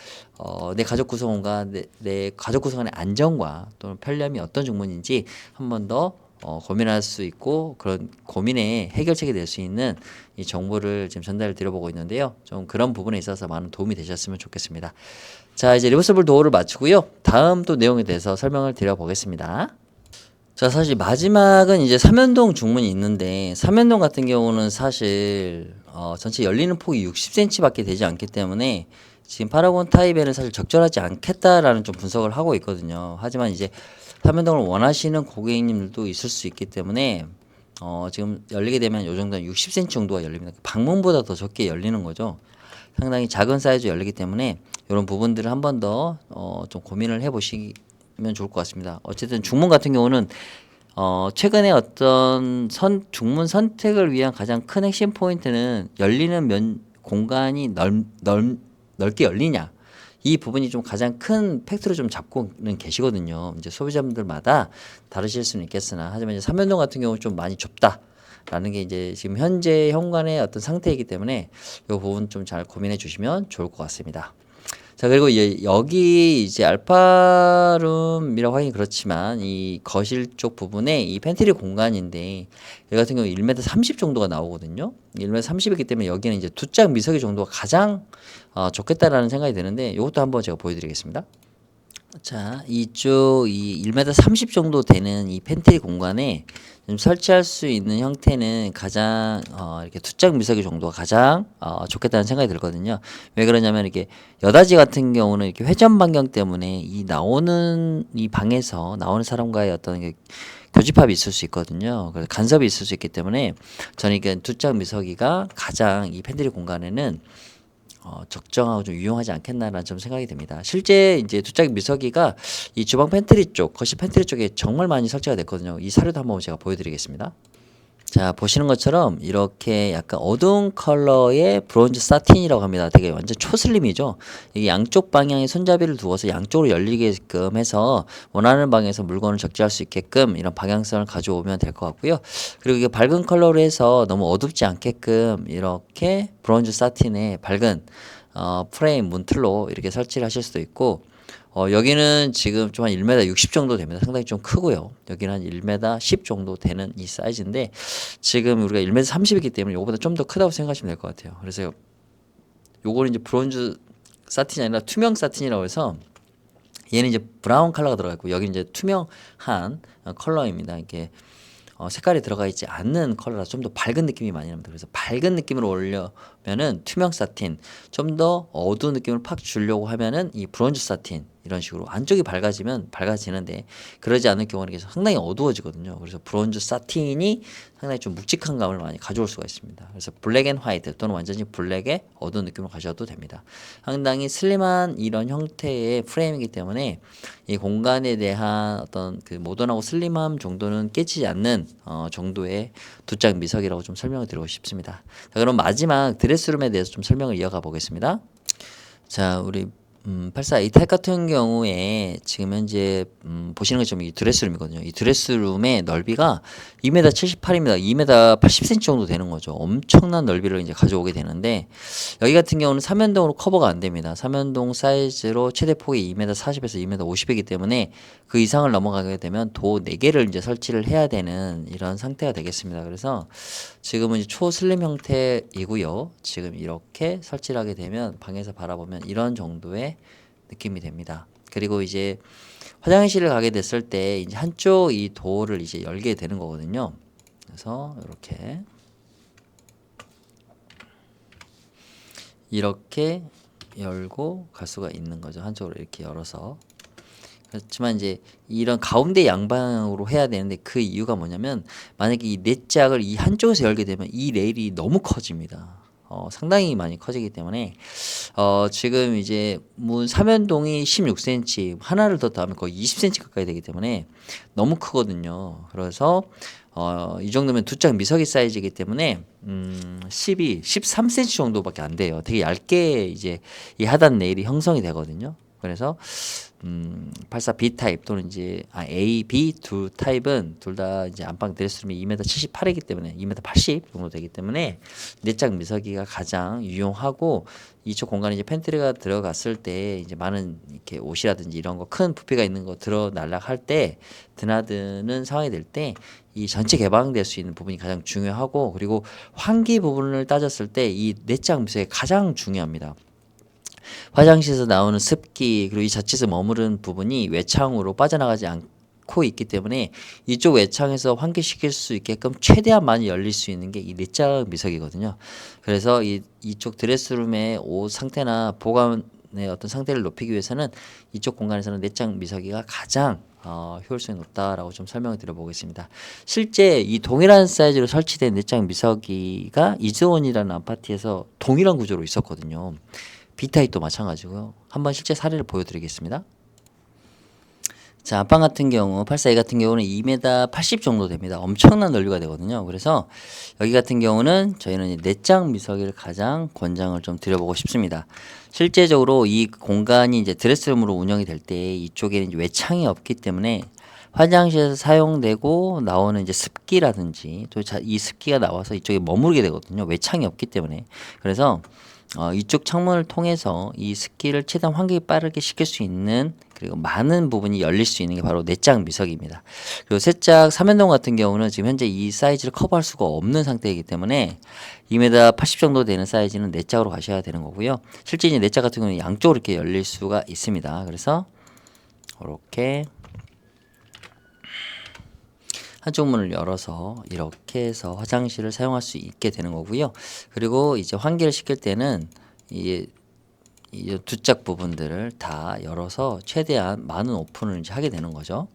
내 가족 구성원과 내 가족 구성원의 안정과 또는 편리함이 어떤 종문인지 한 번 더 고민할 수 있고 그런 고민의 해결책이 될 수 있는 이 정보를 지금 전달을 드려보고 있는데요. 좀 그런 부분에 있어서 많은 도움이 되셨으면 좋겠습니다. 자, 이제 리버서블 도어를 마치고요. 다음 또 내용에 대해서 설명을 드려보겠습니다. 자, 사실 마지막은 이제 삼연동 중문이 있는데 삼연동 같은 경우는 사실 전체 열리는 폭이 60cm밖에 되지 않기 때문에 지금 파라곤 타입에는 사실 적절하지 않겠다라는 좀 분석을 하고 있거든요. 하지만 이제 삼연동을 원하시는 고객님들도 있을 수 있기 때문에 지금 열리게 되면 요 정도 60cm 정도가 열립니다. 방문보다 더 적게 열리는 거죠. 상당히 작은 사이즈 열리기 때문에 이런 부분들을 한 번 더 좀 고민을 해보시면 좋을 것 같습니다. 어쨌든 중문 같은 경우는 최근에 어떤 중문 선택을 위한 가장 큰 핵심 포인트는 열리는 공간이 넓게 열리냐. 이 부분이 좀 가장 큰 팩트로 좀 잡고는 계시거든요. 이제 소비자분들마다 다르실 수는 있겠으나 하지만 이제 삼연동 같은 경우는 좀 많이 좁다. 라는 게 이제 지금 현재 현관의 어떤 상태이기 때문에 이 부분 좀 잘 고민해 주시면 좋을 것 같습니다. 자, 그리고 여기 이제 알파룸이라고 하긴 그렇지만 이 거실 쪽 부분에 이 팬트리 공간인데 여기 같은 경우 1m 30 정도가 나오거든요. 1m 30이기 때문에 여기는 이제 두 짝 미서기 정도가 가장 좋겠다라는 생각이 드는데 이것도 한번 제가 보여드리겠습니다. 자, 이쪽 이 1m 30 정도 되는 이 팬트리 공간에 좀 설치할 수 있는 형태는 가장 이렇게 투짝 미서기 정도가 가장 좋겠다는 생각이 들거든요. 왜 그러냐면 이렇게 여다지 같은 경우는 이렇게 회전 반경 때문에 이 나오는 이 방에서 나오는 사람과의 어떤 교집합이 있을 수 있거든요. 그래서 간섭이 있을 수 있기 때문에 저는 이게 투짝 미서기가 가장 이 팬트리 공간에는 적정하고 좀 유용하지 않겠나라는 좀 생각이 듭니다. 실제 이제 두짝 미서기가 이 주방 팬트리 쪽, 거실 팬트리 쪽에 정말 많이 설치가 됐거든요. 이 사례도 한번 제가 보여드리겠습니다. 자, 보시는 것처럼 이렇게 약간 어두운 컬러의 브론즈 사틴이라고 합니다. 되게 완전 초슬림이죠. 이게 양쪽 방향에 손잡이를 두어서 양쪽으로 열리게끔 해서 원하는 방에서 물건을 적재할 수 있게끔 이런 방향성을 가져오면 될 것 같고요. 그리고 이게 밝은 컬러로 해서 너무 어둡지 않게끔 이렇게 브론즈 사틴의 밝은 프레임 문틀로 이렇게 설치를 하실 수도 있고 여기는 지금 좀 한 1m 60 정도 됩니다. 상당히 좀 크고요. 여기는 한 1m 10 정도 되는 이 사이즈인데 지금 우리가 1m 30이기 때문에 이거보다 좀 더 크다고 생각하시면 될 것 같아요. 그래서 요거는 이제 브론즈 사틴이 아니라 투명 사틴이라고 해서 얘는 이제 브라운 컬러가 들어가 있고 여기는 이제 투명한 컬러입니다. 이게 색깔이 들어가 있지 않는 컬러라 좀 더 밝은 느낌이 많이 납니다. 그래서 밝은 느낌으로 올려면은 투명 사틴, 좀 더 어두운 느낌을 팍 주려고 하면은 이 브론즈 사틴 이런 식으로 안쪽이 밝아지면 밝아지는데 그러지 않을 경우는 상당히 어두워지거든요. 그래서 브론즈 사틴이 상당히 좀 묵직한 감을 많이 가져올 수가 있습니다. 그래서 블랙 앤 화이트 또는 완전히 블랙의 어두운 느낌을 가져도 됩니다. 상당히 슬림한 이런 형태의 프레임이기 때문에 이 공간에 대한 어떤 그 모던하고 슬림함 정도는 깨지지 않는 정도의 두짝 미석이라고 좀 설명을 드리고 싶습니다. 자, 그럼 마지막 드레스룸에 대해서 좀 설명을 이어가 보겠습니다. 자, 우리 84A 타입 같은 경우에 지금 현재 보시는 것처럼 이 드레스룸이거든요. 이 드레스룸의 넓이가 2m 78입니다. 2m 80cm 정도 되는 거죠. 엄청난 넓이를 이제 가져오게 되는데 여기 같은 경우는 3연동으로 커버가 안 됩니다. 3연동 사이즈로 최대 폭이 2m 40에서 2m 50이기 때문에 그 이상을 넘어가게 되면 도 4개를 이제 설치를 해야 되는 이런 상태가 되겠습니다. 그래서 지금은 이제 초슬림 형태이고요. 지금 이렇게 설치를 하게 되면 방에서 바라보면 이런 정도의 느낌이 됩니다. 그리고 이제 화장실을 가게 됐을 때 이제 한쪽 이 도어를 이제 열게 되는 거거든요. 그래서 이렇게 열고 갈 수가 있는 거죠. 한쪽으로 이렇게 열어서. 그렇지만 이제 이런 가운데 양방향으로 해야 되는데 그 이유가 뭐냐면 만약에 이 넷짝을 이 한쪽에서 열게 되면 이 레일이 너무 커집니다. 상당히 많이 커지기 때문에 지금 이제 문 3연동이 16cm 하나를 더 더하면 거의 20cm 가까이 되기 때문에 너무 크거든요. 그래서 이 정도면 두 짝 미석이 사이즈이기 때문에 13cm 정도밖에 안 돼요. 되게 얇게 이제 이 하단 레일이 형성이 되거든요. 그래서 84B 타입 또는 이제 A, B 두 타입은 둘 다 이제 안방 드레스룸이 2m 78이기 때문에 2m 80 정도 되기 때문에 내짝 미석이가 가장 유용하고 이쪽 공간에 이제 팬트리가 들어갔을 때 이제 많은 이렇게 옷이라든지 이런 거 큰 부피가 있는 거 들어 날락할 때 드나드는 상황이 될 때 이 전체 개방될 수 있는 부분이 가장 중요하고 그리고 환기 부분을 따졌을 때 이 내짝 미석이 가장 중요합니다. 화장실에서 나오는 습기 그리고 이 자칫에 머무른 부분이 외창으로 빠져나가지 않고 있기 때문에 이쪽 외창에서 환기시킬 수 있게끔 최대한 많이 열릴 수 있는 게 이 내짝 미석이거든요. 그래서 이쪽 드레스룸의 옷 상태나 보관의 어떤 상태를 높이기 위해서는 이쪽 공간에서는 내짝 미석이가 가장 효율성이 높다라고 좀 설명을 드려보겠습니다. 실제 이 동일한 사이즈로 설치된 내짝 미석이가 이즈원이라는 아파트에서 동일한 구조로 있었거든요. B타입도 마찬가지고요. 한번 실제 사례를 보여드리겠습니다. 자, 안방 같은 경우 84A 같은 경우는 2m 80 정도 됩니다. 엄청난 넓이가 되거든요. 그래서 여기 같은 경우는 저희는 내짝 미석이를 가장 권장을 좀 드려보고 싶습니다. 실제적으로 이 공간이 이제 드레스룸으로 운영이 될 때 이쪽에는 이제 외창이 없기 때문에 화장실에서 사용되고 나오는 이제 습기라든지 또 이 습기가 나와서 이쪽에 머무르게 되거든요. 외창이 없기 때문에. 그래서 이쪽 창문을 통해서 이 습기를 최대한 환기 빠르게 시킬 수 있는 그리고 많은 부분이 열릴 수 있는 게 바로 내짝 미석입니다. 그리고 세짝 3연동 같은 경우는 지금 현재 이 사이즈를 커버할 수가 없는 상태이기 때문에 2m 80 정도 되는 사이즈는 내짝으로 가셔야 되는 거고요. 실제 이제 내짝 같은 경우는 양쪽으로 이렇게 열릴 수가 있습니다. 그래서 이렇게 한쪽 문을 열어서 이렇게 해서 화장실을 사용할 수 있게 되는 거고요. 그리고 이제 환기를 시킬 때는 이 두 짝 부분들을 다 열어서 최대한 많은 오픈을 이제 하게 되는 거죠.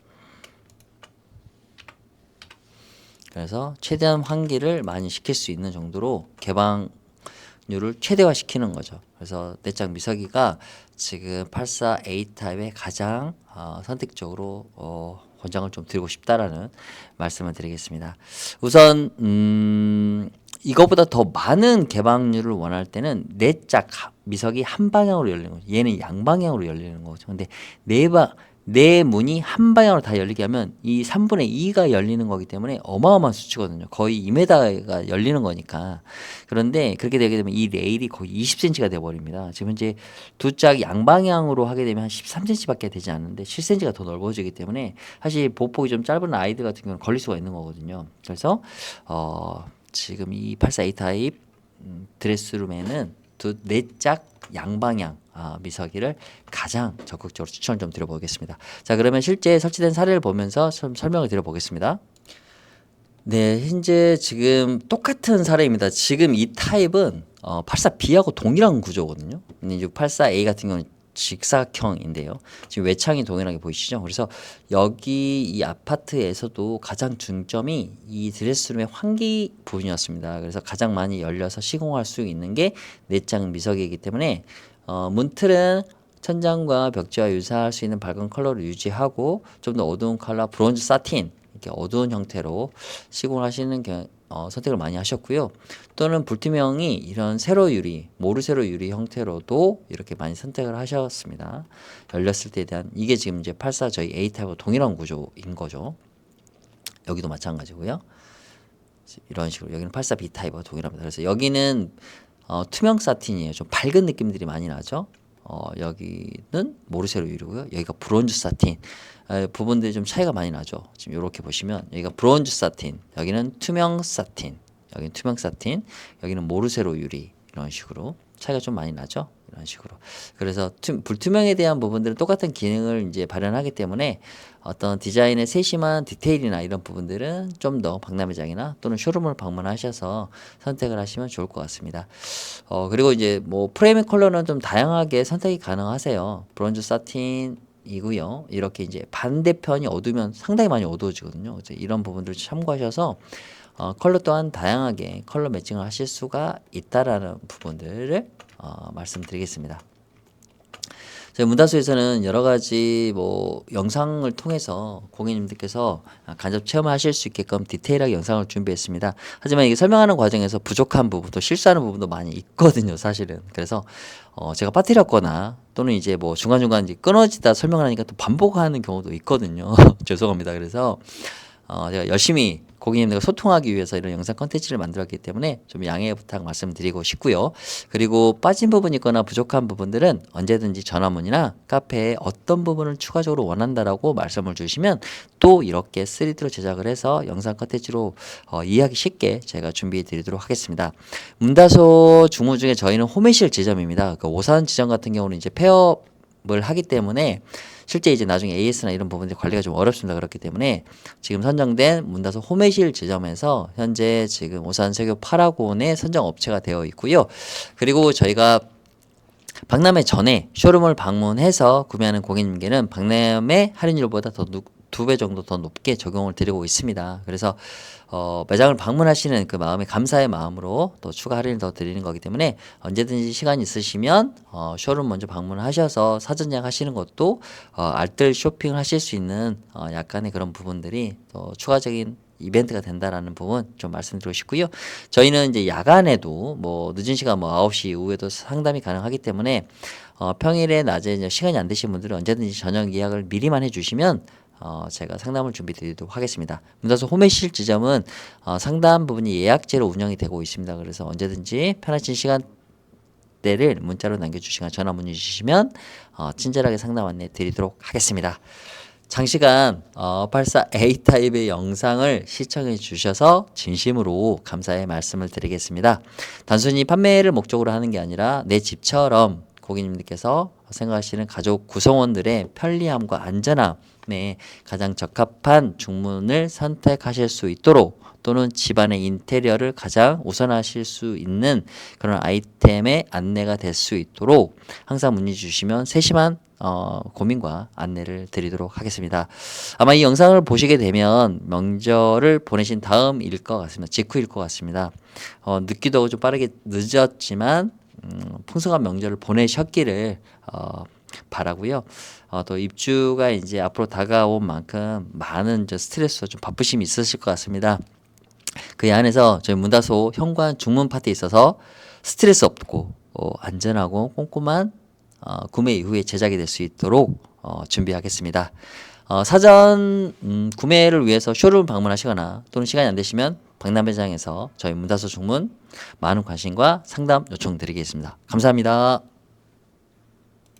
그래서 최대한 환기를 많이 시킬 수 있는 정도로 개방률을 최대화시키는 거죠. 그래서 내짝 미석이가 지금 84A 타입의 가장 선택적으로 권장을 좀 드리고 싶다라는 말씀을 드리겠습니다. 우선 이거보다 더 많은 개방률을 원할 때는 내짝 미석이 한 방향으로 열리는 거죠. 얘는 양방향으로 열리는 거죠. 근데 네 문이 한 방향으로 다 열리게 하면 이 3분의 2가 열리는 거기 때문에 어마어마한 수치거든요. 거의 2m가 열리는 거니까. 그런데 그렇게 되게 되면 이 레일이 거의 20cm가 돼버립니다. 지금 현재 두 짝 양방향으로 하게 되면 한 13cm밖에 되지 않는데 7cm가 더 넓어지기 때문에 사실 보폭이 좀 짧은 아이들 같은 경우는 걸릴 수가 있는 거거든요. 그래서 지금 이 84A 타입 드레스룸에는 내짝 양방향 미석이를 가장 적극적으로 추천을 좀 드려보겠습니다. 자, 그러면 실제 설치된 사례를 보면서 좀 설명을 드려보겠습니다. 네, 현재 지금 똑같은 사례입니다. 지금 이 타입은 84B하고 동일한 구조거든요. 근데 84A 같은 경우는 직사각형인데요. 지금 외창이 동일하게 보이시죠? 그래서 여기 이 아파트에서도 가장 중점이 이 드레스룸의 환기 부분이었습니다. 그래서 가장 많이 열려서 시공할 수 있는 게 내장 미석이기 때문에 문틀은 천장과 벽지와 유사할 수 있는 밝은 컬러를 유지하고 좀 더 어두운 컬러 브론즈 사틴 이렇게 어두운 형태로 시공을 하시는 선택을 많이 하셨고요. 또는 불투명이 이런 세로 유리, 모루 세로 유리 형태로도 이렇게 많이 선택을 하셨습니다. 열렸을 때에 대한 이게 지금 이제 84 저희 A 타입과 동일한 구조인 거죠. 여기도 마찬가지고요. 이런 식으로 여기는 84 B 타입과 동일합니다. 그래서 여기는 투명 사틴이에요. 좀 밝은 느낌들이 많이 나죠. 여기는 모르세로 유리고요. 여기가 브론즈 사틴. 부분들이 좀 차이가 많이 나죠. 지금 이렇게 보시면 여기가 브론즈 사틴, 여기는 투명 사틴, 여기는 투명 사틴, 여기는 모르세로 유리 이런 식으로 차이가 좀 많이 나죠. 이런 식으로. 그래서 불투명에 대한 부분들은 똑같은 기능을 이제 발현하기 때문에 어떤 디자인의 세심한 디테일이나 이런 부분들은 좀 더 박람회장이나 또는 쇼룸을 방문하셔서 선택을 하시면 좋을 것 같습니다. 그리고 이제 뭐 프레임의 컬러는 좀 다양하게 선택이 가능하세요. 브론즈 사틴이고요. 이렇게 이제 반대편이 어두우면 상당히 많이 어두워지거든요. 그래서 이런 부분들을 참고하셔서 컬러 또한 다양하게 컬러 매칭을 하실 수가 있다라는 부분들을 말씀드리겠습니다. 저희 문다수에서는 여러 가지 뭐 영상을 통해서 고객님들께서 간접 체험하실 수 있게끔 디테일하게 영상을 준비했습니다. 하지만 이게 설명하는 과정에서 부족한 부분도 실수하는 부분도 많이 있거든요, 사실은. 그래서 제가 빠뜨렸거나 또는 이제 뭐 중간중간 이제 끊어지다 설명을 하니까 또 반복하는 경우도 있거든요. 죄송합니다. 그래서 제가 열심히 고객님들과 소통하기 위해서 이런 영상 컨텐츠를 만들었기 때문에 좀 양해 부탁 말씀드리고 싶고요. 그리고 빠진 부분이 있거나 부족한 부분들은 언제든지 전화문이나 카페에 어떤 부분을 추가적으로 원한다라고 말씀을 주시면 또 이렇게 3D로 제작을 해서 영상 컨텐츠로 이해하기 쉽게 제가 준비해 드리도록 하겠습니다. 문다소 중무 중에 저희는 홈의실 지점입니다. 그 오산 지점 같은 경우는 이제 폐업을 하기 때문에 실제 이제 나중에 AS나 이런 부분들이 관리가 좀 어렵습니다. 그렇기 때문에 지금 선정된 문다소 홈의실 지점에서 현재 지금 오산 세교 8학원의 선정 업체가 되어 있고요. 그리고 저희가 박람회 전에 쇼룸을 방문해서 구매하는 고객님께는 박람회 할인율보다 더 2배 정도 더 높게 적용을 드리고 있습니다. 그래서 매장을 방문하시는 그 마음의 감사의 마음으로 또 추가 할인을 더 드리는 거기 때문에 언제든지 시간 있으시면 쇼룸 먼저 방문하셔서 사전 예약하시는 것도 알뜰 쇼핑을 하실 수 있는 약간의 그런 부분들이 또 추가적인 이벤트가 된다라는 부분 좀 말씀드리고 싶고요. 저희는 이제 야간에도 뭐 늦은 시간 뭐 9시 이후에도 상담이 가능하기 때문에 평일에 낮에 이제 시간이 안 되신 분들은 언제든지 저녁 예약을 미리만 해주시면 제가 상담을 준비 드리도록 하겠습니다. 문다소 홈의실 지점은 상담 부분이 예약제로 운영이 되고 있습니다. 그래서 언제든지 편하신 시간대를 문자로 남겨주시거나 전화 문의 주시면 친절하게 상담 안내 드리도록 하겠습니다. 장시간 84A 타입의 영상을 시청해 주셔서 진심으로 감사의 말씀을 드리겠습니다. 단순히 판매를 목적으로 하는 게 아니라 내 집처럼 고객님들께서 생각하시는 가족 구성원들의 편리함과 안전함에 가장 적합한 중문을 선택하실 수 있도록 또는 집안의 인테리어를 가장 우선하실 수 있는 그런 아이템의 안내가 될 수 있도록 항상 문의 주시면 세심한 고민과 안내를 드리도록 하겠습니다. 아마 이 영상을 보시게 되면 명절을 보내신 다음일 것 같습니다. 직후일 것 같습니다. 늦기도 하고 좀 빠르게 늦었지만 풍성한 명절을 보내셨기를 바라고요. 또 입주가 이제 앞으로 다가온 만큼 많은 스트레스와 좀 바쁘심이 있으실 것 같습니다. 그 안에서 저희 문다소 현관 중문 파트에 있어서 스트레스 없고 안전하고 꼼꼼한 구매 이후에 제작이 될 수 있도록 준비하겠습니다. 사전 구매를 위해서 쇼룸 방문하시거나 또는 시간이 안 되시면 박람회장에서 저희 문다소 중문 많은 관심과 상담 요청드리겠습니다. 감사합니다.